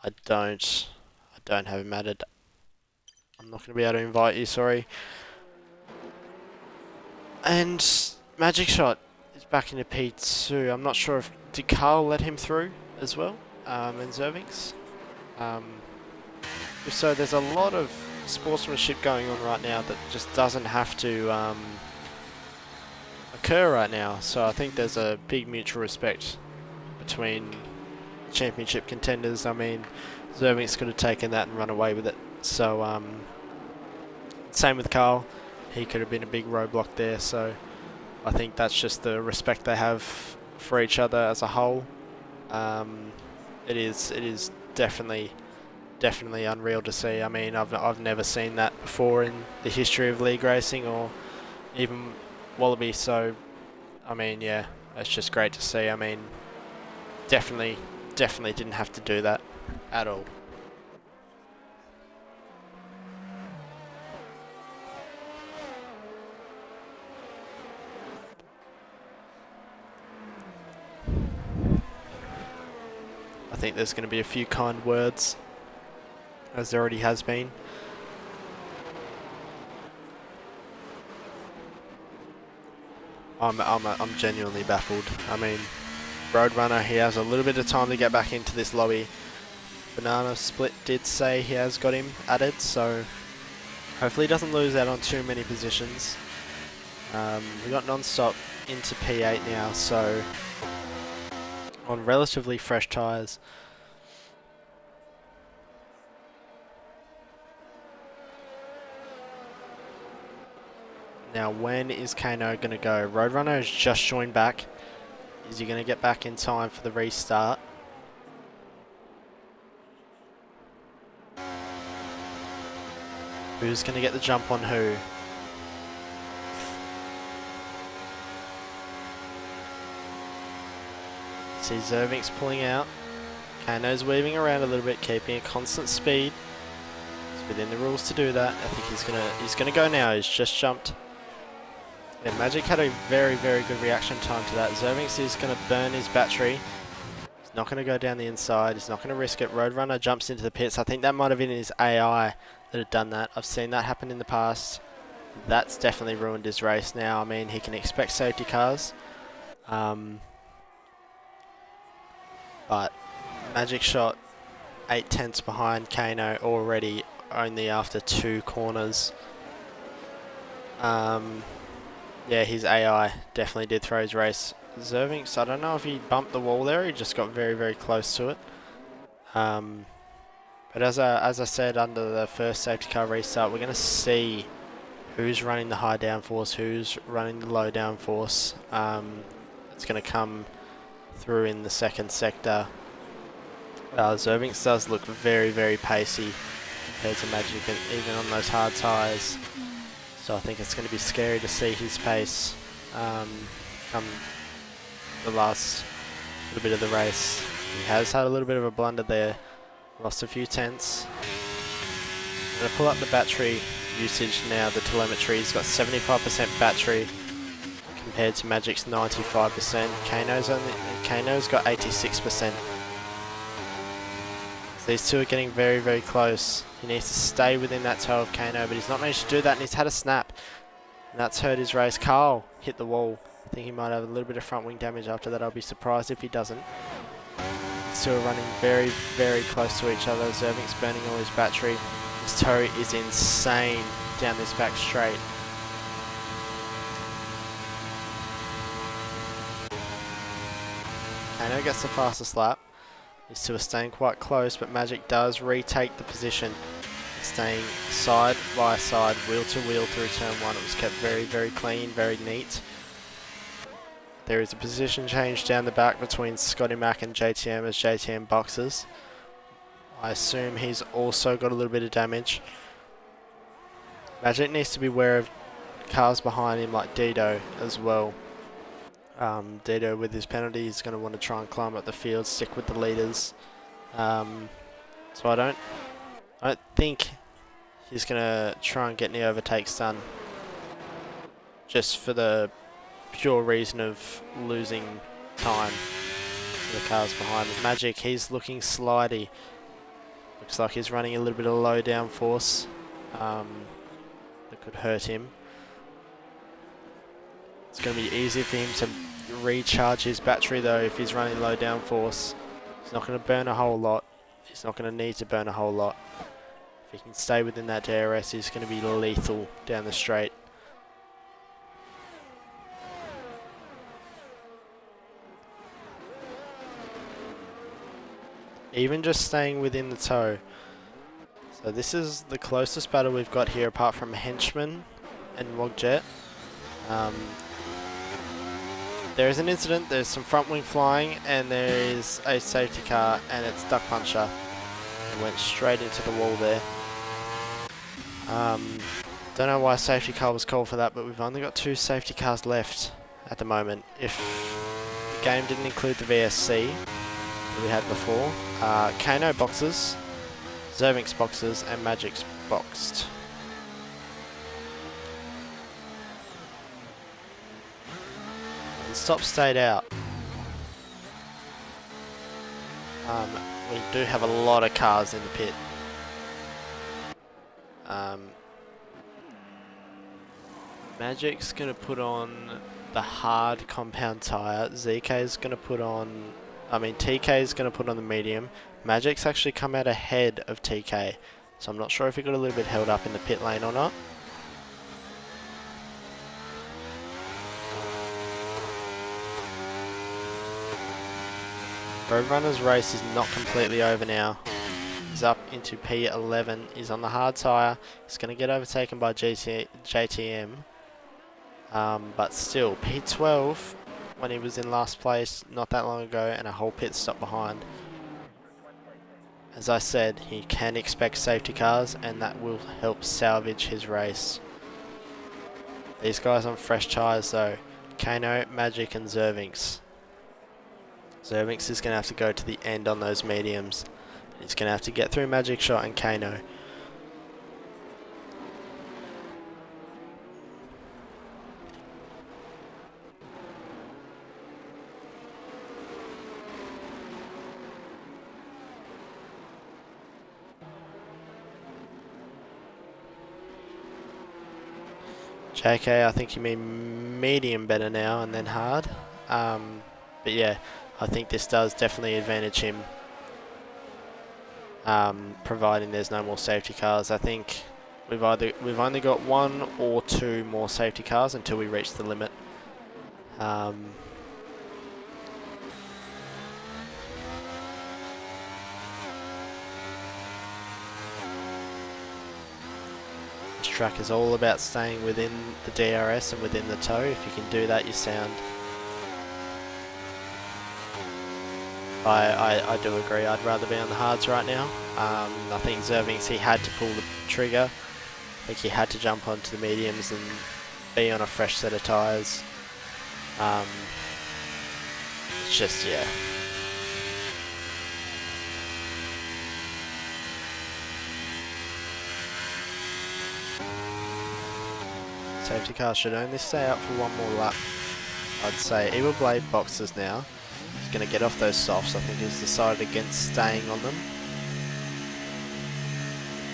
I don't have him added. I'm not going to be able to invite you, sorry. And Magic Shot is back into P2. I'm not sure did Carl let him through as well, and Zervinks? So there's a lot of sportsmanship going on right now that just doesn't have to occur right now. So I think there's a big mutual respect between championship contenders. I mean, Zervinks could have taken that and run away with it. So same with Carl. He could have been a big roadblock there. So I think that's just the respect they have for each other as a whole. It is definitely unreal to see. I mean, I've never seen that before in the history of league racing or even Wallaby. So I mean, yeah, it's just great to see. I mean, definitely didn't have to do that at all. I think there's going to be a few kind words, as there already has been. I'm genuinely baffled. I mean, Roadrunner, he has a little bit of time to get back into this lobby. Banana Split did say he has got him added, so hopefully he doesn't lose out on too many positions. We got non-stop into P8 now, so on relatively fresh tyres. Now, when is Kano going to go? Roadrunner has just joined back. Is he going to get back in time for the restart? Who's going to get the jump on who? See Zervinks pulling out. Kano's weaving around a little bit, keeping a constant speed. It's within the rules to do that. I think he's gonna go now. He's just jumped. Yeah, Magic had a very, very good reaction time to that. Zervix is going to burn his battery. He's not going to go down the inside. He's not going to risk it. Roadrunner jumps into the pits. I think that might have been his AI that had done that. I've seen that happen in the past. That's definitely ruined his race now. I mean, he can expect safety cars. But Magic shot 8/10 behind Kano already, only after 2 corners. Yeah, his AI definitely did throw his race. Zervix, I don't know if he bumped the wall there, he just got very, very close to it. But as I said, under the first safety car restart, we're going to see who's running the high downforce, who's running the low downforce. It's going to come through in the second sector. Zervix does look very, very pacey compared to Magic, even on those hard tyres. So I think it's going to be scary to see his pace come the last little bit of the race. He has had a little bit of a blunder there, lost a few tenths. I'm going to pull up the battery usage now, the telemetry. He's got 75% battery compared to Magic's 95%. Kano's got 86%. So these two are getting very, very close. He needs to stay within that toe of Kano, but he's not managed to do that, and he's had a snap. And that's hurt his race. Carl hit the wall. I think he might have a little bit of front wing damage after that. I'll be surprised if he doesn't. Still running very, very close to each other. Zervix burning all his battery. His toe is insane down this back straight. Kano gets the fastest lap. These two are staying quite close, but Magic does retake the position. Staying side by side, wheel to wheel through turn 1. It was kept very, very clean, very neat. There is a position change down the back between Scotty Mack and JTM as JTM boxes. I assume he's also got a little bit of damage. Magic needs to be aware of cars behind him like Dido as well. Dido with his penalty is going to want to try and climb up the field, stick with the leaders. So I don't think he's going to try and get any overtakes done, just for the pure reason of losing time to the cars behind him. Magic, he's looking slidey. Looks like he's running a little bit of low downforce that could hurt him. It's going to be easy for him to recharge his battery though if he's running low downforce. He's not going to burn a whole lot. He's not going to need to burn a whole lot. If he can stay within that DRS, he's going to be lethal down the straight. Even just staying within the toe. So this is the closest battle we've got here apart from Henchman and Wogjet. There is an incident, there's some front wing flying, and there is a safety car, and it's Duck Puncher. It went straight into the wall there. Don't know why safety car was called for that, but we've only got 2 safety cars left at the moment. If the game didn't include the VSC that we had before, Kano boxes, Zervix boxes, and Magic's boxed. Stop stayed out. We do have a lot of cars in the pit. Magic's going to put on the hard compound tyre. ZK's going to put on... TK's going to put on the medium. Magic's actually come out ahead of TK. So I'm not sure if he got a little bit held up in the pit lane or not. Roadrunner's race is not completely over now. He's up into P11. He's on the hard tyre. He's going to get overtaken by JTM. But still, P12 when he was in last place not that long ago, and a whole pit stop behind. As I said, he can expect safety cars, and that will help salvage his race. These guys on fresh tyres though. Kano, Magic and Zervix. Zervix is going to have to go to the end on those mediums. He's going to have to get through Magic Shot and Kano. JK, I think you mean medium better now and then hard. But yeah, I think this does definitely advantage him, providing there's no more safety cars. I think we've only got 1 or 2 more safety cars until we reach the limit. This track is all about staying within the DRS and within the toe. If you can do that, you sound. I do agree. I'd rather be on the hards right now. I think Zervings, he had to pull the trigger. I think he had to jump onto the mediums and be on a fresh set of tyres. It's just, yeah. Safety car should only stay out for 1 more lap. I'd say Evil Blade boxes now. He's going to get off those softs. I think he's decided against staying on them.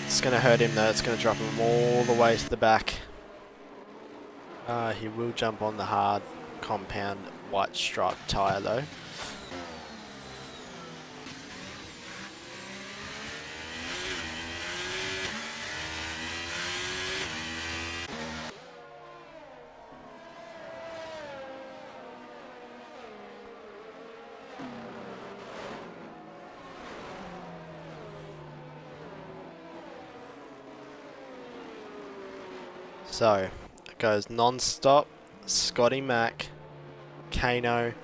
It's going to hurt him though. It's going to drop him all the way to the back. He will jump on the hard compound white striped tyre though. So, it goes non-stop, Scotty Mac, Kano,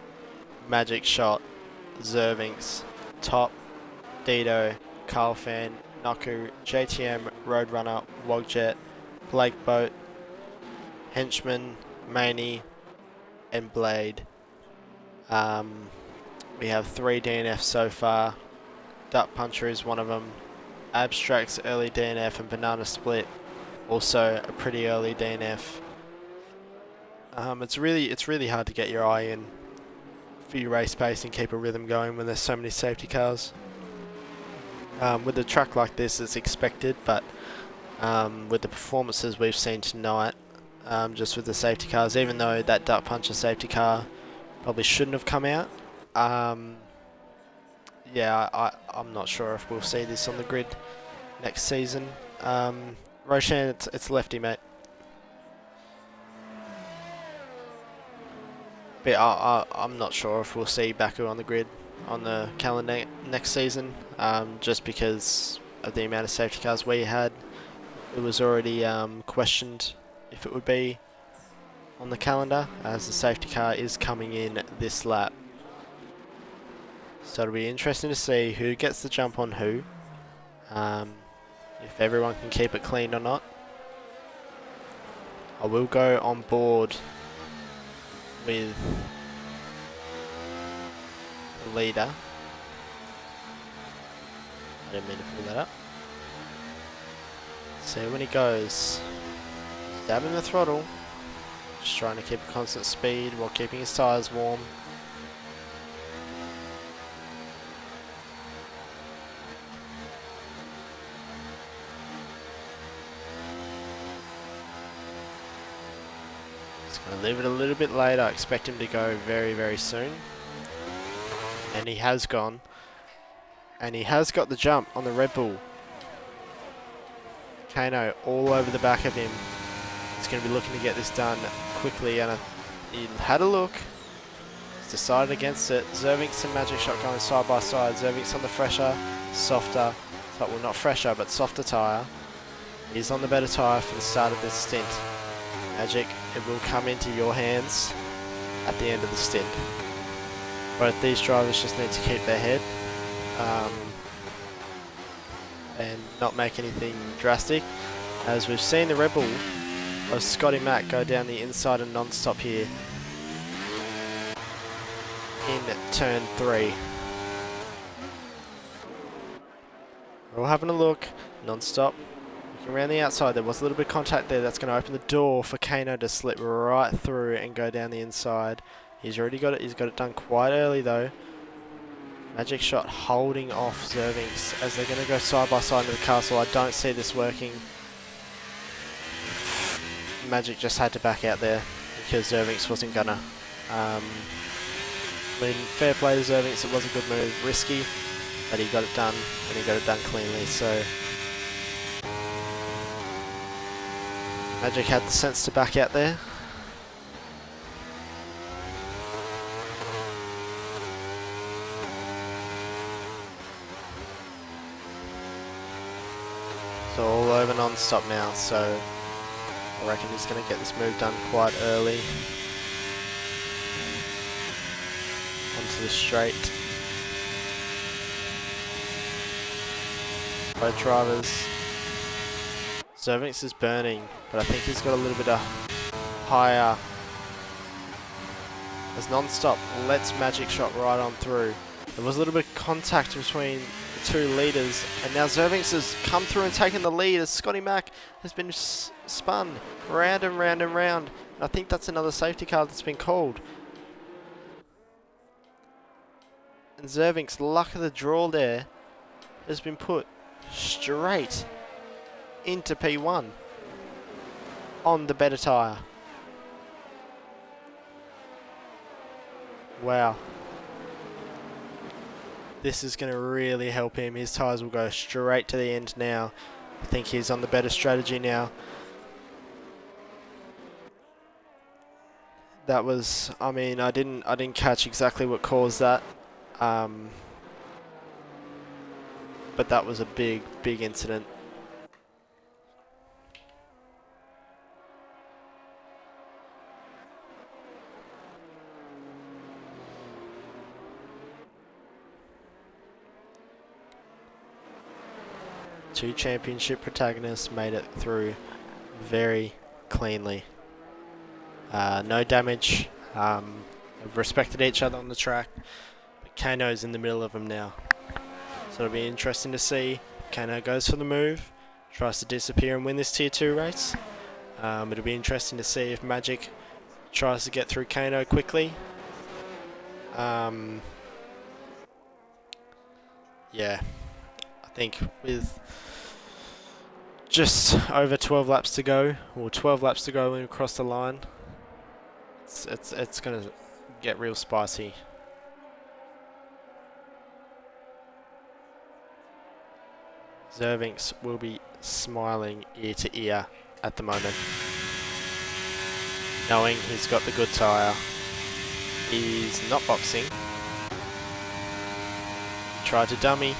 Magic Shot, Zervings, Top, Dido, Carl Fan, Naku, JTM, Roadrunner, Wogjet, Blake Boat, Henchman, Maney, and Blade. We have 3 DNFs so far. Duck Puncher is one of them. Abstract's early DNF and Banana Split also a pretty early DNF. It's really hard to get your eye in for your race pace and keep a rhythm going when there's so many safety cars. With a track like this, it's expected, but with the performances we've seen tonight, just with the safety cars, even though that Duck Puncher safety car probably shouldn't have come out, yeah, I'm not sure if we'll see this on the grid next season. Roshan, it's lefty, mate. But I'm not sure if we'll see Baku on the grid on the calendar next season, just because of the amount of safety cars we had. It was already questioned if it would be on the calendar, as the safety car is coming in this lap. So it'll be interesting to see who gets the jump on who. If everyone can keep it clean or not. I will go on board with the leader. I didn't mean to pull that up. See when he goes. Dabbing the throttle. Just trying to keep a constant speed while keeping his tyres warm. I'll leave it a little bit later. I expect him to go very, very soon. And he has gone. And he has got the jump on the Red Bull. Kano all over the back of him. He's going to be looking to get this done quickly. And he had a look. He's decided against it. Zervings and Magic Shot going side by side. Zervings on the fresher, softer. Well, not fresher, but softer tyre. He's on the better tyre for the start of this stint. Magic, it will come into your hands at the end of the stint. Both these drivers just need to keep their head and not make anything drastic. As we've seen the Red Bull of Scotty Mac go down the inside and non-stop here in turn 3. We're all having a look, non-stop. Around the outside, there was a little bit of contact there. That's going to open the door for Kano to slip right through and go down the inside. He's already got it. He's got it done quite early though. Magic Shot holding off Zervings as they're going to go side by side into the castle. I don't see this working. Magic just had to back out there because Zervinks wasn't gonna. I mean, fair play to Zervinks, it was a good move, risky, but he got it done, and he got it done cleanly, so Magic had the sense to back out there. So all over non-stop now, so I reckon he's going to get this move done quite early. Onto the straight. Both drivers. Zervinks is burning, but I think he's got a little bit of higher. As non-stop lets Magic shot right on through. There was a little bit of contact between the two leaders, and now Zervinks has come through and taken the lead as Scotty Mack has been spun round and round and round. And I think that's another safety car that's been called. And Zervinks, luck of the draw there, has been put straight into P1 on the better tyre. Wow. This is going to really help him. His tyres will go straight to the end now. I think he's on the better strategy now. That was, I mean, I didn't catch exactly what caused that. But that was a big incident. Two championship protagonists made it through very cleanly. No damage. Have respected each other on the track. But Kano's in the middle of them now. So it'll be interesting to see. Kano goes for the move. Tries to disappear and win this Tier 2 race. It'll be interesting to see if Magic tries to get through Kano quickly. Yeah. I think with just over 12 laps to go, or 12 laps to go across the line, it's going to get real spicy. Zervinks will be smiling ear to ear at the moment, knowing he's got the good tyre. He's not boxing. He tried to dummy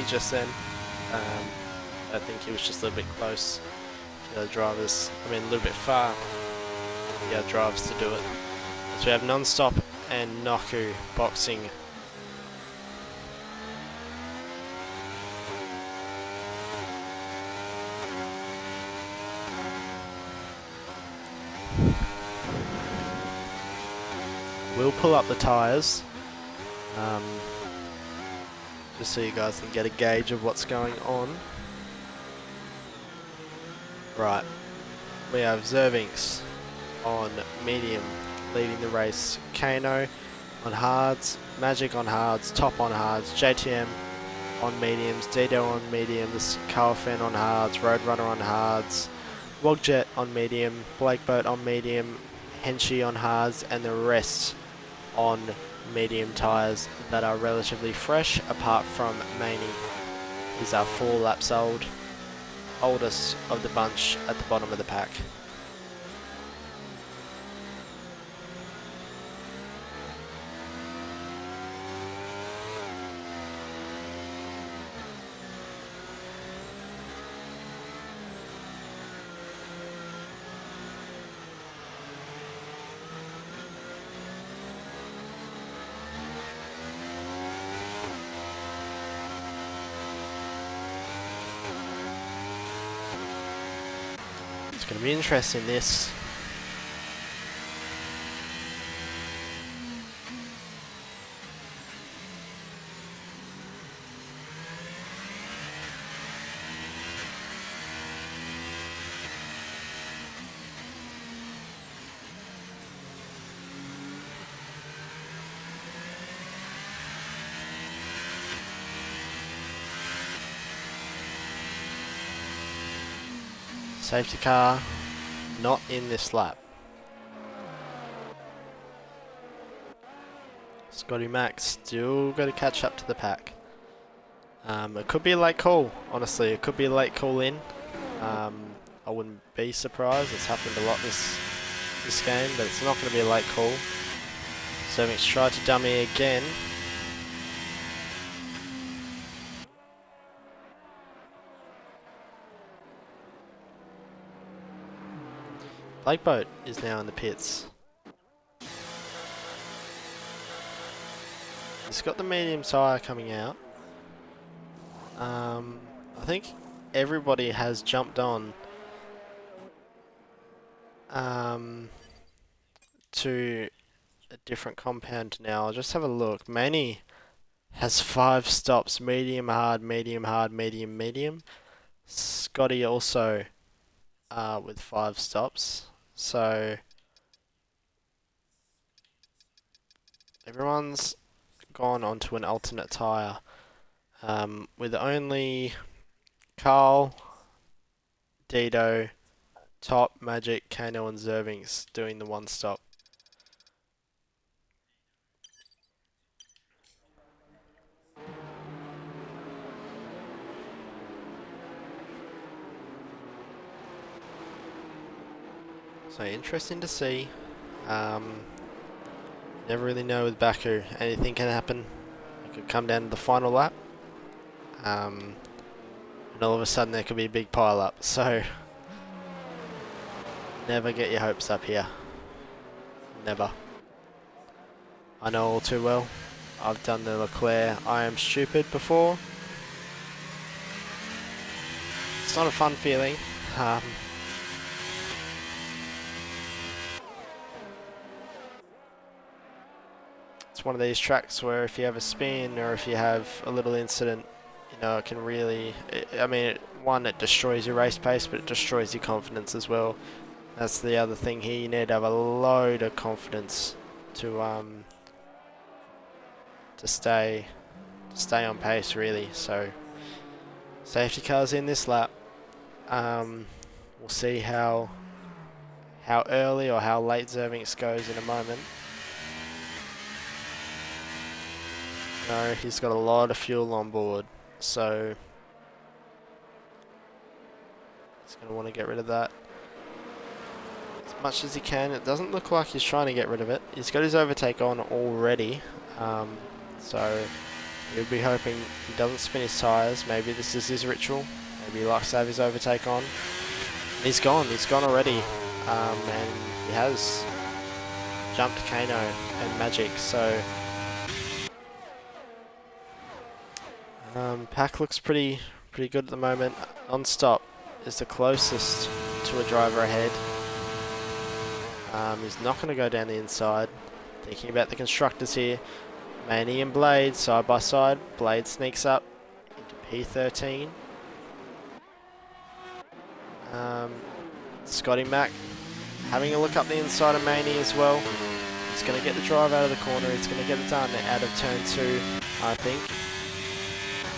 just then. I think he was just a little bit close to the other drivers. I mean, a little bit far for the other drivers to do it. So we have Non-Stop and Noku boxing. We'll pull up the tyres, just so you guys can get a gauge of what's going on. Right, we have Zervinks on medium leading the race, Kano on hards, Magic on hards, Top on hards, JTM on mediums, Dido on mediums, Carlfen on hards, Roadrunner on hards, Wogjet on medium, Blakeboat on medium, Henshi on hards, and the rest on medium tyres that are relatively fresh, apart from Maney. These are 4 laps old, oldest of the bunch at the bottom of the pack. It's going to be interesting, this. Safety car not in this lap. Scotty Mac still got to catch up to the pack. It could be a late call, honestly. It could be a late call in. I wouldn't be surprised. It's happened a lot this game, but it's not going to be a late call. Cervix tried to dummy again. Blake Boat is now in the pits. He's got the medium tyre coming out. I think everybody has jumped on to a different compound now. I'll just have a look. Manny has 5 stops: medium, hard, medium, hard, medium, medium. Scotty also with 5 stops. So everyone's gone onto an alternate tyre, with only Carl, Dido, Top, Magic, Kano and Zervings doing the 1 stop. So interesting to see. Never really know with Baku. Anything can happen. It could come down to the final lap. And all of a sudden there could be a big pile up. So never get your hopes up here. Never. I know all too well. I've done the Leclerc I am stupid before. It's not a fun feeling. It's one of these tracks where if you have a spin or if you have a little incident, you know, it can really, I mean, one, it destroys your race pace, but it destroys your confidence as well. That's the other thing here. You need to have a load of confidence to stay on pace, really. So safety cars in this lap. We'll see how early or how late Zervings goes in a moment. No, he's got a lot of fuel on board, so he's going to want to get rid of that as much as he can. It doesn't look like he's trying to get rid of it. He's got his overtake on already, so he'll be hoping he doesn't spin his tyres. Maybe this is his ritual. Maybe he likes to have his overtake on. He's gone already, and he has jumped Kano and Magic, so pack looks pretty good at the moment. Non-stop is the closest to a driver ahead. He's not going to go down the inside. Thinking about the constructors here. Manny and Blade side by side. Blade sneaks up into P13. Scotty Mac having a look up the inside of Manny as well. He's going to get the drive out of the corner. He's going to get it done out of turn 2, I think.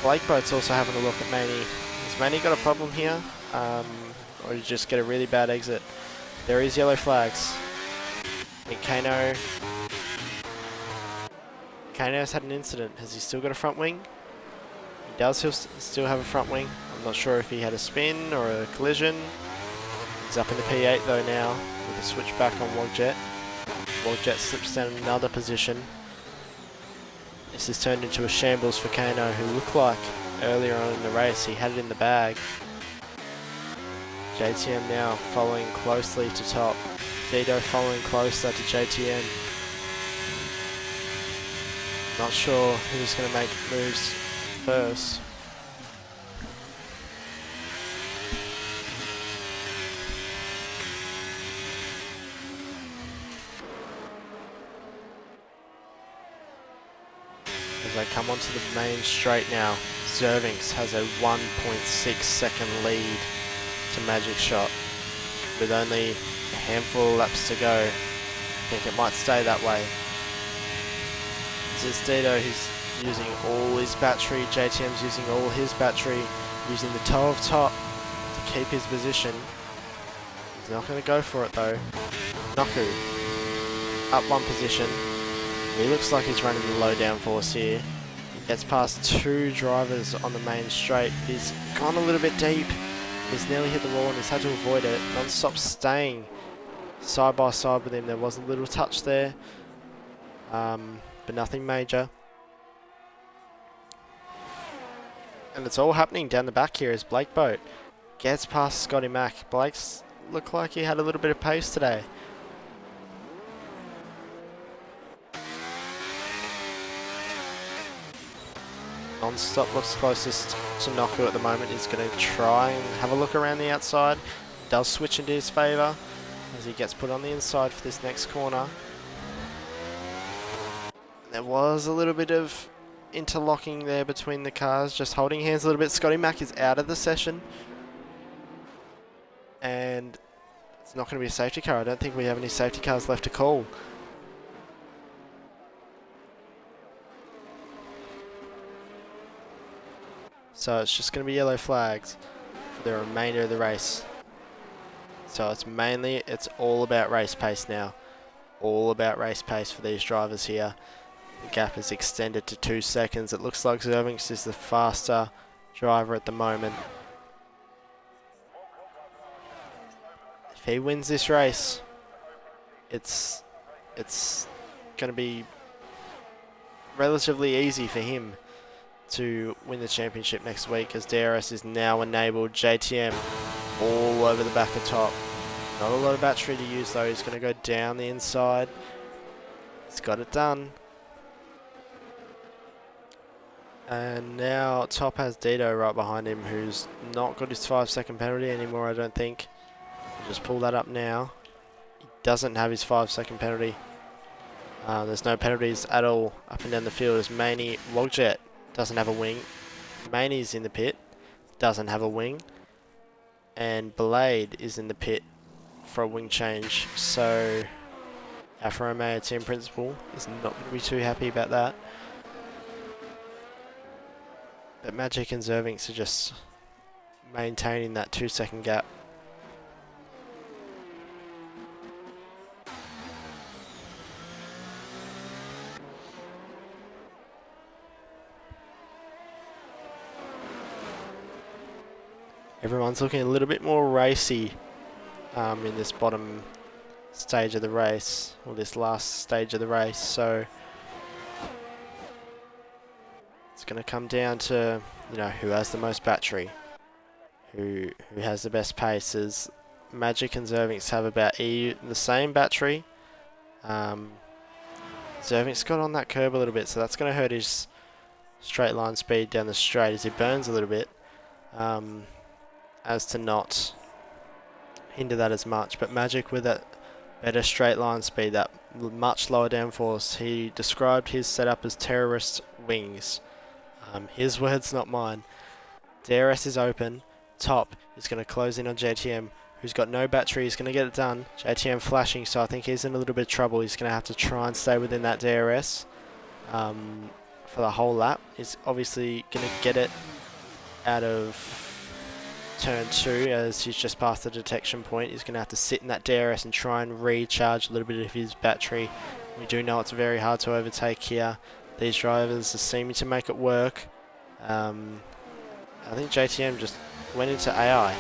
Blake Boat's also having a look at Manny. Has Manny got a problem here? Or did he just get a really bad exit? There is yellow flags. I think Kano's had an incident. Has he still got a front wing? He does still have a front wing. I'm not sure if he had a spin or a collision. He's up in the P8 though now with a switch back on Wogjet. Wogjet slips down another position. This has turned into a shambles for Kano, who looked like earlier on in the race he had it in the bag. JTM now following closely to top. Dido following closer to JTM. Not sure who's going to make moves first. As they come onto the main straight now, Zervings has a 1.6 second lead to Magic Shot with only a handful of laps to go. I think it might stay that way. This is Dido, who's using all his battery. JTM's using all his battery, using the toe of top to keep his position. He's not going to go for it though. Naku up one position. He looks like he's running the low downforce here. He gets past two drivers on the main straight. He's gone a little bit deep. He's nearly hit the wall and he's had to avoid it. Non-stop staying side by side with him. There was a little touch there, but nothing major. And it's all happening down the back here as Blake Boat gets past Scotty Mack. Blake's looked like he had a little bit of pace today. Non-stop looks closest to Naku at the moment. He's going to try and have a look around the outside. Does switch into his favour as he gets put on the inside for this next corner. There was a little bit of interlocking there between the cars, just holding hands a little bit. Scotty Mack is out of the session. And it's not going to be a safety car. I don't think we have any safety cars left to call. So it's just going to be yellow flags for the remainder of the race. So it's all about race pace now. All about race pace for these drivers here. The gap is extended to 2 seconds. It looks like Zervinks is the faster driver at the moment. If he wins this race, it's going to be relatively easy for him to win the championship next week, as DRS is now enabled. JTM all over the back of top. Not a lot of battery to use though. He's going to go down the inside. He's got it done. And now top has Dito right behind him, who's not got his 5-second penalty anymore, I don't think. I'll just pull that up now. He doesn't have his 5-second penalty. There's no penalties at all up and down the field as Maney Wogjet doesn't have a wing. Maney's in the pit, doesn't have a wing. And Blade is in the pit for a wing change. So Alfa Romeo team principal is not going to be too happy about that. But Magic and Zervinks are just maintaining that 2-second gap. Everyone's looking a little bit more racy in this bottom stage of the race, or this last stage of the race, so it's going to come down to, who has the most battery, who has the best paces. Magic and Zervinks have about the same battery. Zervinks got on that curb a little bit, so that's going to hurt his straight line speed down the straight as he burns a little bit. As to not hinder that as much, but Magic with that better straight line speed, that much lower downforce. He described his setup as terrorist wings. His words, not mine. DRS is open. Top is going to close in on JTM, who's got no battery. He's going to get it done. JTM flashing, so I think he's in a little bit of trouble. He's going to have to try and stay within that DRS for the whole lap. He's obviously going to get it out of turn 2 as he's just past the detection point. He's going to have to sit in that DRS and try and recharge a little bit of his battery. We do know it's very hard to overtake here. These drivers are seeming to make it work. I think JTM just went into AI.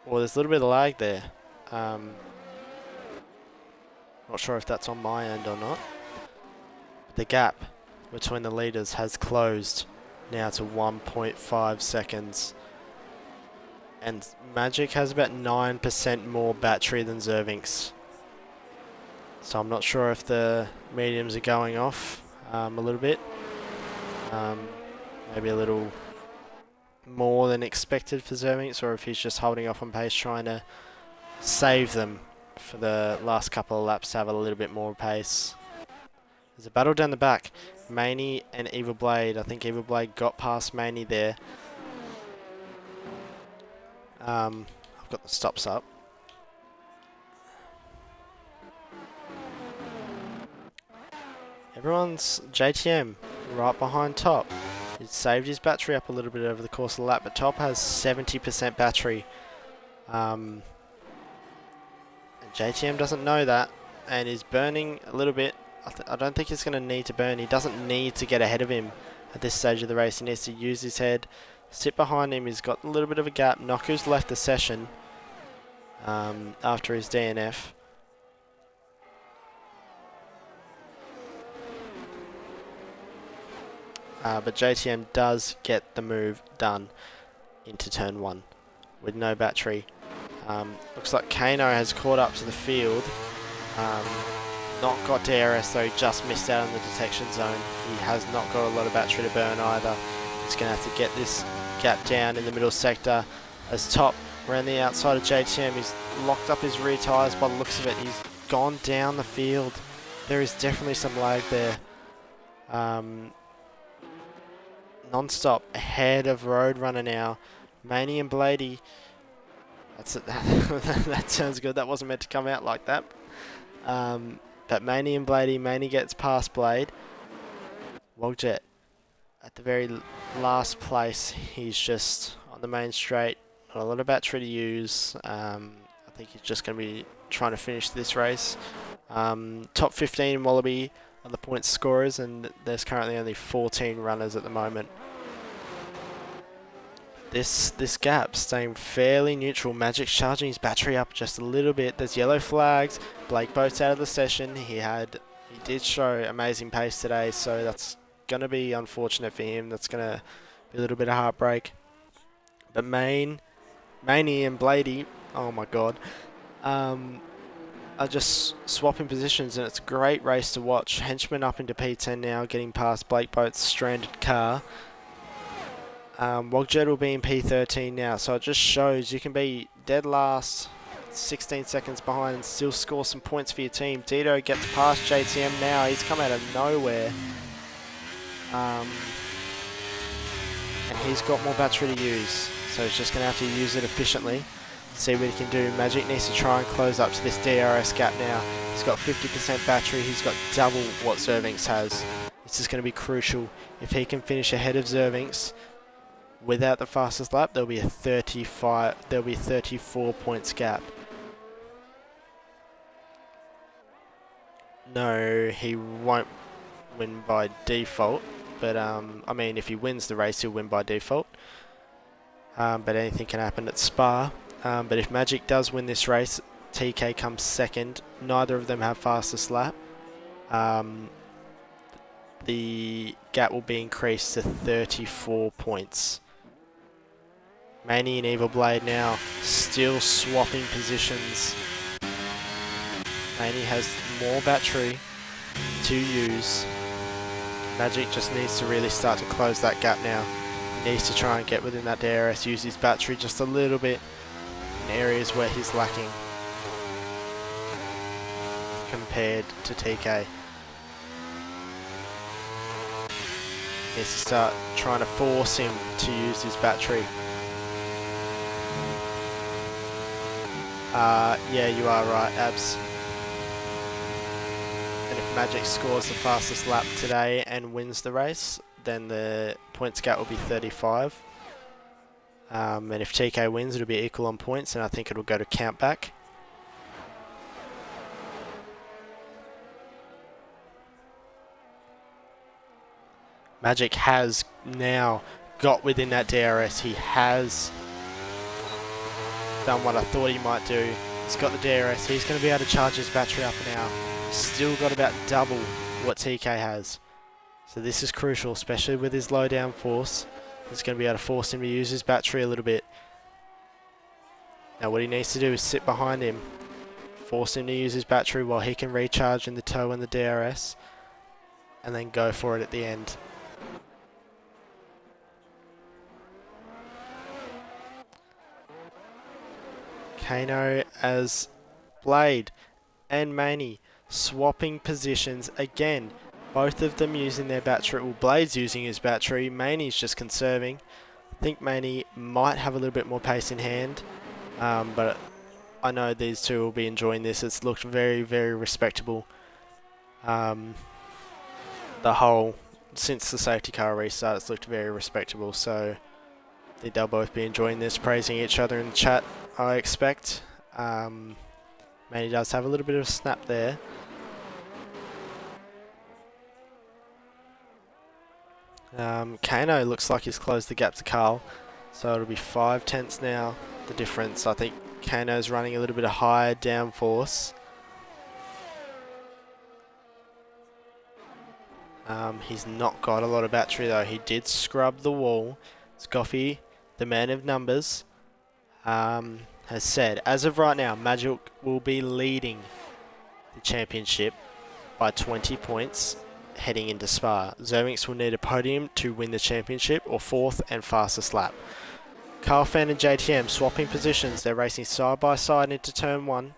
Well, there's a little bit of lag there. Not sure if that's on my end or not. The gap between the leaders has closed now to 1.5 seconds. And Magic has about 9% more battery than Zervinks. So I'm not sure if the mediums are going off a little bit. Maybe a little more than expected for Zervinks, or if he's just holding off on pace, trying to save them for the last couple of laps to have a little bit more pace. There's a battle down the back. Maney and Evil Blade. I think Evil Blade got past Maney there. I've got the stops up. Everyone's JTM right behind Top. He's saved his battery up a little bit over the course of the lap, but Top has 70% battery. JTM doesn't know that and is burning a little bit. I don't think he's going to need to burn. He doesn't need to get ahead of him at this stage of the race. He needs to use his head, sit behind him. He's got a little bit of a gap. Noku's left the session after his DNF. But JTM does get the move done into turn 1 with no battery. Looks like Kano has caught up to the field. Not got DRS though, just missed out on the detection zone. He has not got a lot of battery to burn either. He's going to have to get this gap down in the middle sector. As top around the outside of JTM, he's locked up his rear tyres by the looks of it. He's gone down the field. There is definitely some lag there. Non-stop ahead of Roadrunner now. Maney and Blady. That sounds good. That wasn't meant to come out like that. But Maney and Blady. Maney gets past Blade. Wogjet at the very last place. He's just on the main straight. Not a lot of battery to use. I think he's just going to be trying to finish this race. Top 15 in Wallaby are the point scorers, and there's currently only 14 runners at the moment. This gap staying fairly neutral. Magic's charging his battery up just a little bit. There's yellow flags. Blake Boat's out of the session. He did show amazing pace today, so that's going to be unfortunate for him. That's going to be a little bit of heartbreak. But Maney and Blady, oh my god, are just swapping positions, and it's a great race to watch. Henchman up into P10 now, getting past Blake Boat's stranded car. Wogjet will be in P13 now, so it just shows you can be dead last, 16 seconds behind, and still score some points for your team. Dito gets past JTM now. He's come out of nowhere. And he's got more battery to use, so he's just going to have to use it efficiently. See what he can do. Magic needs to try and close up to this DRS gap now. He's got 50% battery. He's got double what Zervinx has. This is going to be crucial. If he can finish ahead of Zervinx without the fastest lap, there'll be a 34 points gap. No, he won't win by default, but I mean, if he wins the race, he'll win by default. But anything can happen at Spa. But if Magic does win this race, TK comes second. Neither of them have fastest lap. The gap will be increased to 34 points. Maney and Evil Blade now still swapping positions. Maney has more battery to use. Magic just needs to really start to close that gap now. He needs to try and get within that DRS, use his battery just a little bit in areas where he's lacking compared to TK. He needs to start trying to force him to use his battery. Yeah, you are right, Abs. And if Magic scores the fastest lap today and wins the race, then the points gap will be 35. And if TK wins, it'll be equal on points, and I think it'll go to count back. Magic has now got within that DRS. He has done what I thought he might do. He's got the DRS. He's going to be able to charge his battery up now. Still got about double what TK has. So this is crucial, especially with his low down force. He's going to be able to force him to use his battery a little bit. Now what he needs to do is sit behind him, force him to use his battery while he can recharge in the toe and the DRS, and then go for it at the end. Kano as Blade and Maney swapping positions again. Both of them using their battery. Well, Blade's using his battery. Maney's just conserving. I think Maney might have a little bit more pace in hand. But I know these two will be enjoying this. It's looked very, very respectable. The whole, since the safety car restart, it's looked very respectable. So I think they'll both be enjoying this, praising each other in the chat, I expect. Manny does have a little bit of a snap there. Kano looks like he's closed the gap to Carl, so it'll be 5/10 now, the difference. I think Kano's running a little bit of higher downforce. He's not got a lot of battery though. He did scrub the wall. Scoffy, the man of numbers, has said, as of right now, Magic will be leading the championship by 20 points heading into Spa. Zervinx will need a podium to win the championship or fourth and fastest lap. Carl Fan and JTM swapping positions. They're racing side by side into turn 1.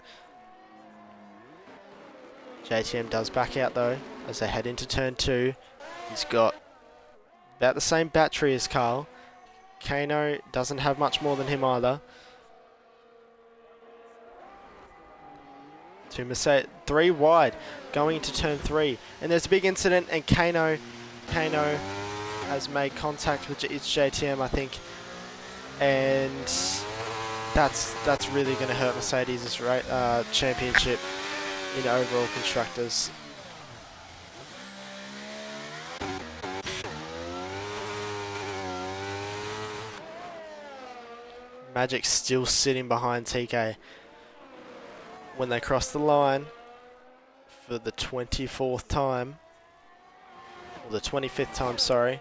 JTM does back out though as they head into turn 2. He's got about the same battery as Carl. Kano doesn't have much more than him either. Two Mercedes, 3 wide, going into turn 3, and there's a big incident, and Kano has made contact with its JTM, I think, and that's really going to hurt Mercedes' championship in overall constructors. Magic's still sitting behind TK. When they cross the line for the 24th time, or the 25th time, sorry,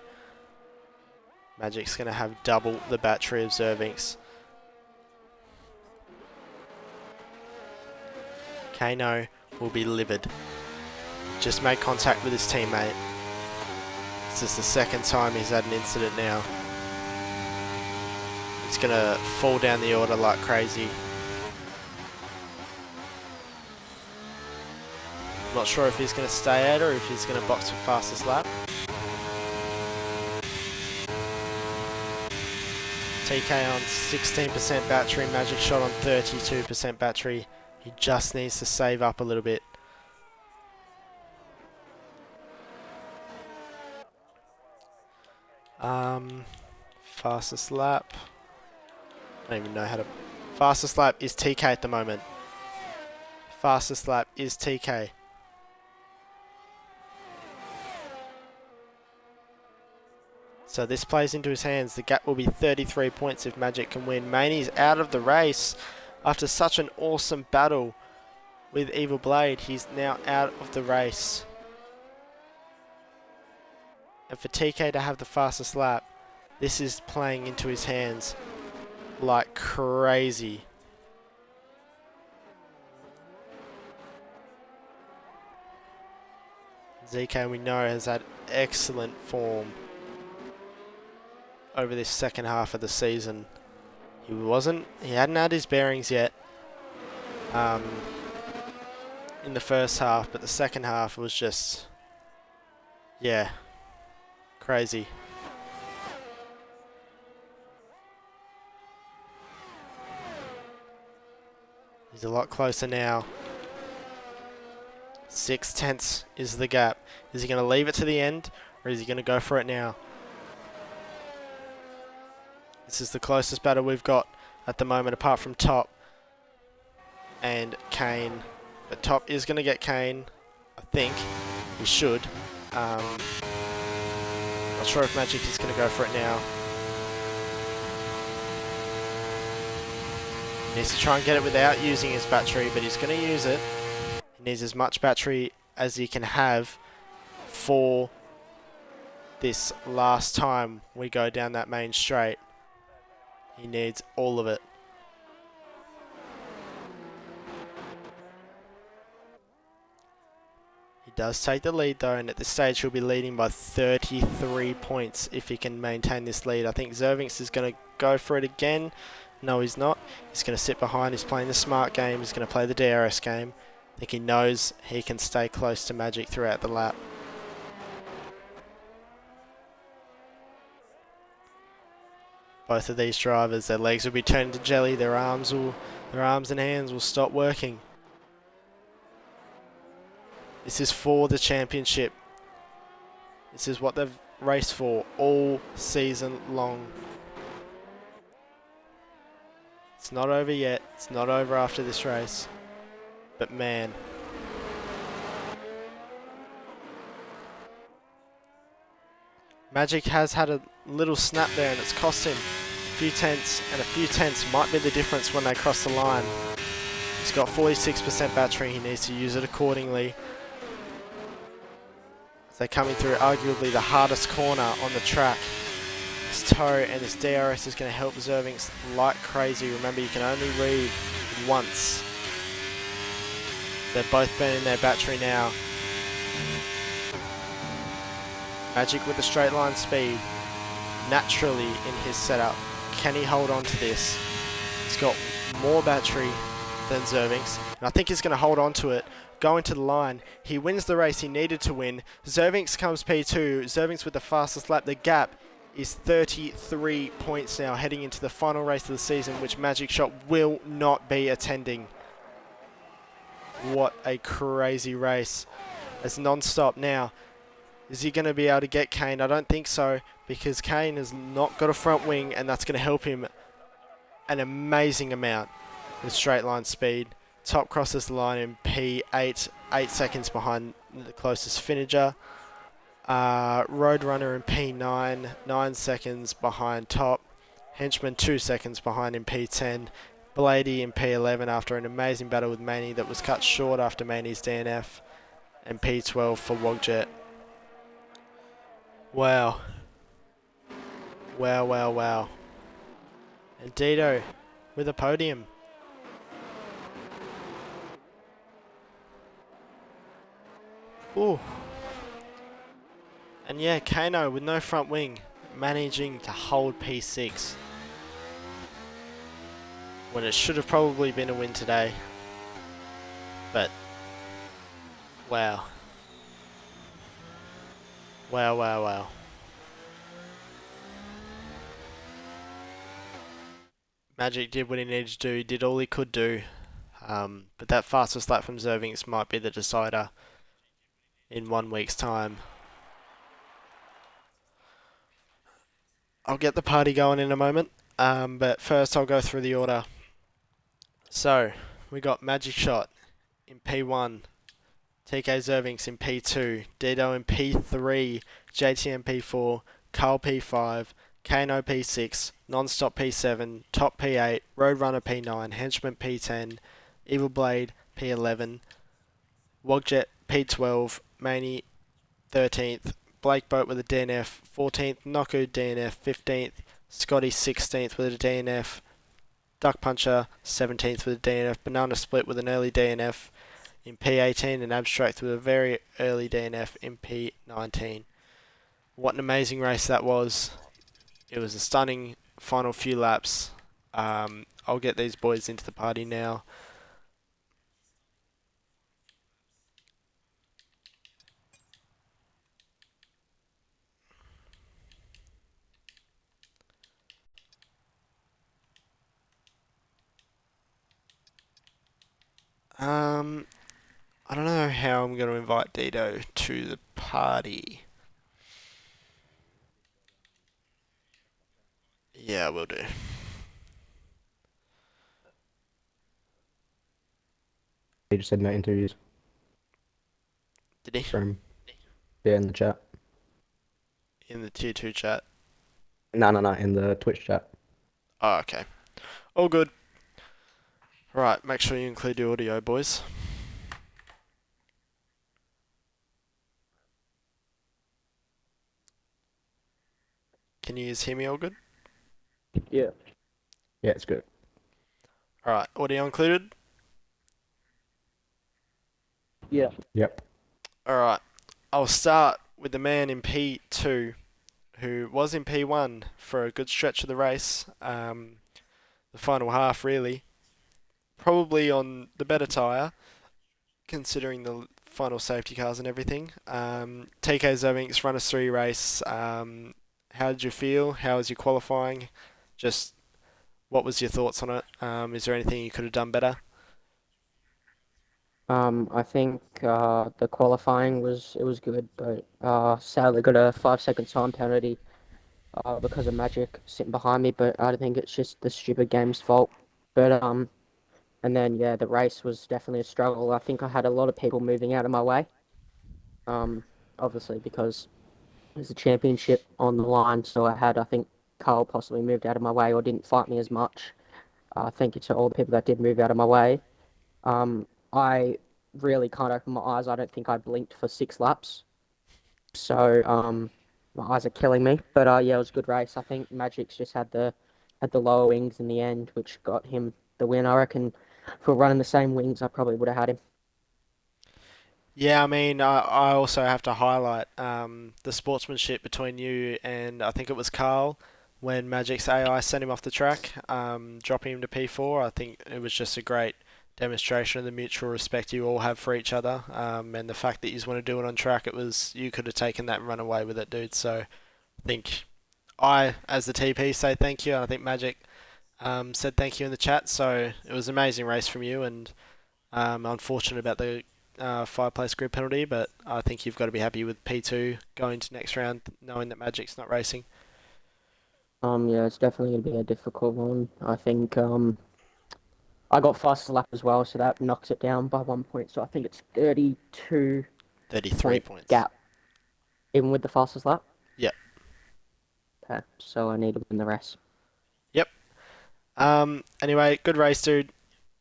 Magic's going to have double the battery of Zervinx. Kano will be livid. Just made contact with his teammate. This is the second time he's had an incident now. He's going to fall down the order like crazy. Not sure if he's going to stay at or if he's going to box for fastest lap. TK on 16% battery, Magic Shot on 32% battery. He just needs to save up a little bit. Fastest lap. I don't even know how to... Fastest lap is TK at the moment. Fastest lap is TK. So this plays into his hands. The gap will be 33 points if Magic can win. Maney's out of the race after such an awesome battle with Evil Blade. He's now out of the race. And for TK to have the fastest lap, this is playing into his hands like crazy. ZK, we know, has had excellent form over this second half of the season. He hadn't had his bearings yet in the first half, but the second half was just, yeah, crazy. He's a lot closer now. 6/10 is the gap. Is he going to leave it to the end, or is he going to go for it now? This is the closest battle we've got at the moment, apart from Top and Kane. But Top is going to get Kane. I think he should. Not sure if Magic is going to go for it now. He needs to try and get it without using his battery, but he's going to use it. He needs as much battery as he can have for this last time we go down that main straight. He needs all of it. He does take the lead though, and at this stage he'll be leading by 33 points if he can maintain this lead. I think Zervinx is going to go for it again. No, he's not. He's going to sit behind. He's playing the smart game. He's going to play the DRS game. I think he knows he can stay close to Magic throughout the lap. Both of these drivers, their legs will be turned to jelly. Their arms and hands will stop working. This is for the championship. This is what they've raced for all season long. It's not over yet. It's not over after this race. But man, Magic has had a little snap there and it's cost him a few tenths, and a few tenths might be the difference when they cross the line. He's got 46% battery, he needs to use it accordingly. As they're coming through arguably the hardest corner on the track. This toe and this DRS is going to help Zervings like crazy. Remember, you can only read once. They're both burning their battery now. Magic with the straight line speed. Naturally in his setup. Can he hold on to this? He's got more battery than Zervings. And I think he's going to hold on to it. Go into the line. He wins the race he needed to win. Zervings comes P2. Zervings with the fastest lap. The gap is 33 points now heading into the final race of the season, which Magic Shot will not be attending. What a crazy race. It's non-stop now. Is he going to be able to get Kane? I don't think so, because Kane has not got a front wing, and that's going to help him an amazing amount with straight line speed. Top crosses the line in P8, 8 seconds behind the closest finisher. Roadrunner in P9, 9 seconds behind top. Henchman 2 seconds behind in P10. Blady in P11 after an amazing battle with Maney that was cut short after Maney's DNF. And P12 for Wogjet. Wow. Wow, wow, wow. And Dito with a podium. Ooh. And yeah, Kano with no front wing, managing to hold P6. When it should have probably been a win today. But, wow. Wow, wow, wow. Magic did what he needed to do, he did all he could do. But that fastest lap from Zervings might be the decider in 1 week's time. I'll get the party going in a moment, but first I'll go through the order. So, we got Magic Shot in P1, TK Zervings in P2, Dido in P3, JTM P4, Carl P5, Kano P6, Nonstop P7, Top P8, Roadrunner P9, Henchman P10, Evil Blade P11, Wogjet P12, Maney 13th, Blake Boat with a DNF 14th, Noku DNF 15th, Scotty 16th with a DNF, Duck Puncher 17th with a DNF, Banana Split with an early DNF in P18, and Abstract with a very early DNF in P19. What an amazing race that was. It was a stunning final few laps. I'll get these boys into the party now. I don't know how I'm going to invite Dito to the party. Yeah, I will do. He just said no interviews Did he? from yeah in the chat. In the tier 2 chat? No, in the Twitch chat. Oh, okay. All good. Right, make sure you include the audio, boys. Can you guys hear me all good? Yeah. Yeah, it's good. Alright, audio included? Yeah. Yep. Alright, I'll start with the man in P2, who was in P1 for a good stretch of the race. The final half, really. Probably on the better tyre, considering the final safety cars and everything. TK Zervings run a 3 race. How did you feel? How was your qualifying? Just what was your thoughts on it? Is there anything you could have done better? I think the qualifying was good, but sadly got a 5 second time penalty because of Magic sitting behind me. But I don't think it's just the stupid game's fault. But And then yeah, the race was definitely a struggle. I think I had a lot of people moving out of my way. Um, Obviously because there's a championship on the line, so I think Carl possibly moved out of my way or didn't fight me as much. Thank you to all the people that did move out of my way. I really can't open my eyes. I don't think I blinked for 6 laps. So my eyes are killing me. But yeah, it was a good race. I think Magic's just had the lower wings in the end, which got him the win. I reckon if we we're running the same wings, I probably would have had him. Yeah, I mean, I also have to highlight the sportsmanship between you and I think it was Carl when Magic's AI sent him off the track, dropping him to P4. I think it was just a great demonstration of the mutual respect you all have for each other, and the fact that you just want to do it on track. It was you could have taken that and run away with it, dude. So I think I, as the TP, say thank you, and I think Magic said thank you in the chat. So it was an amazing race from you, and unfortunate about the five-place grid penalty, but I think you've got to be happy with P2 going to next round, knowing that Magic's not racing. Yeah, it's definitely gonna be a difficult one. I think I got fastest lap as well, so that knocks it down by 1 point. So I think it's 32 33 point points. gap, even with the fastest lap. Yep. Okay, so I need to win the rest. Yep. Anyway, good race, dude.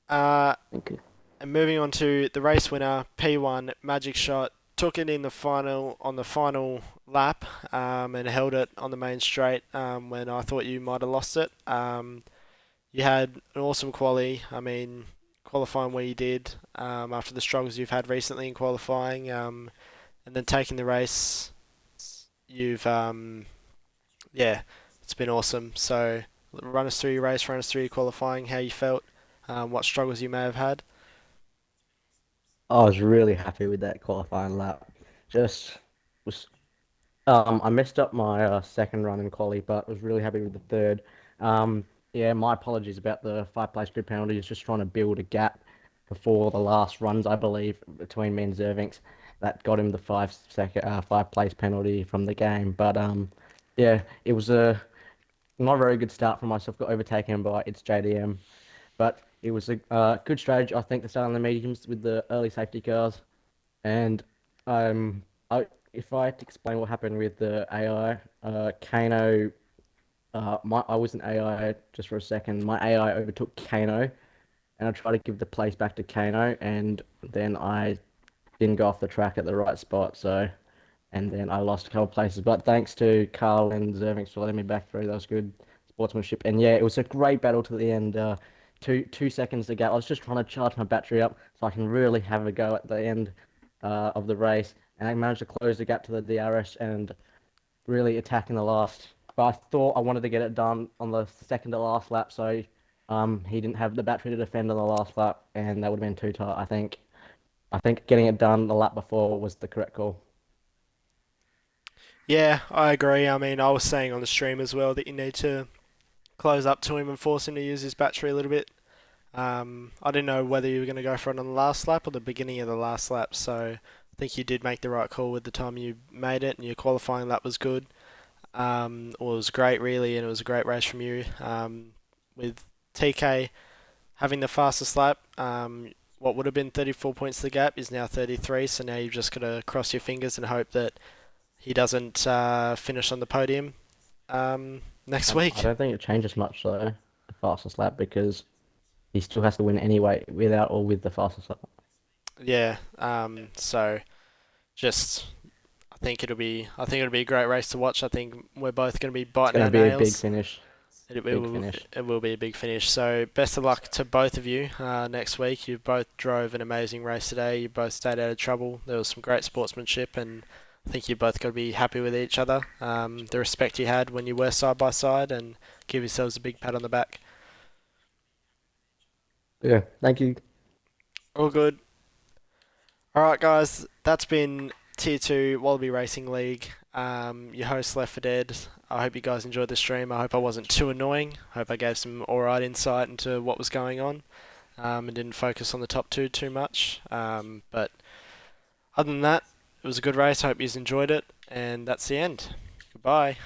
Thank you. And moving on to the race winner, P1 Magic Shot, took it in the final on the final lap, and held it on the main straight when I thought you might have lost it. You had an awesome quali. I mean, qualifying where you did after the struggles you've had recently in qualifying, and then taking the race. You've yeah, it's been awesome. So run us through your race, run us through your qualifying, how you felt, what struggles you may have had. I was really happy with that qualifying lap. Just was I messed up my second run in quali, but was really happy with the third. Yeah, my apologies about the five-place grid penalty. Just trying to build a gap before the last runs, I believe, between me and Zervinks. That got him the five-place penalty from the game. But yeah, it was a not a very good start for myself. Got overtaken by its JDM, but it was a good strategy, I think, to start on the mediums with the early safety cars. And if I had to explain what happened with the AI, Kano, I was an AI just for a second. My AI overtook Kano, and I tried to give the place back to Kano, and then I didn't go off the track at the right spot, and then I lost a couple of places. But thanks to Carl and Zervings for letting me back through. That was good sportsmanship. And yeah, it was a great battle to the end. 2 seconds to go. I was just trying to charge my battery up so I can really have a go at the end of the race. And I managed to close the gap to the DRS and really attack in the last. But I thought I wanted to get it done on the second to last lap, so he didn't have the battery to defend on the last lap, and that would have been too tight. I think getting it done the lap before was the correct call. Yeah, I agree. I mean, I was saying on the stream as well that you need to close up to him and force him to use his battery a little bit. I didn't know whether you were going to go for it on the last lap or the beginning of the last lap, so I think you did make the right call with the time you made it, and your qualifying lap was good. Well, it was great, really, and it was a great race from you. With TK having the fastest lap, what would have been 34 points to the gap is now 33, so now you've just got to cross your fingers and hope that he doesn't finish on the podium next I week. don't think it changes much though, the fastest lap, because he still has to win anyway, without or with the fastest lap. Yeah, so just I think it'll be a great race to watch. I think we're both going to be It's biting going our to be a big nails. finish. It Big will finish. it will be a big finish. So best of luck to both of you next week. You both drove an amazing race today. You both stayed out of trouble. There was some great sportsmanship, and I think you both got to be happy with each other. The respect you had when you were side by side, and give yourselves a big pat on the back. Yeah, thank you. All good. All right, guys. That's been Tier 2 Wallaby Racing League. Your host, Left for Dead. I hope you guys enjoyed the stream. I hope I wasn't too annoying. I hope I gave some alright insight into what was going on, and didn't focus on the top two too much. But other than that, it was a good race. I hope you enjoyed it, and that's the end. Goodbye.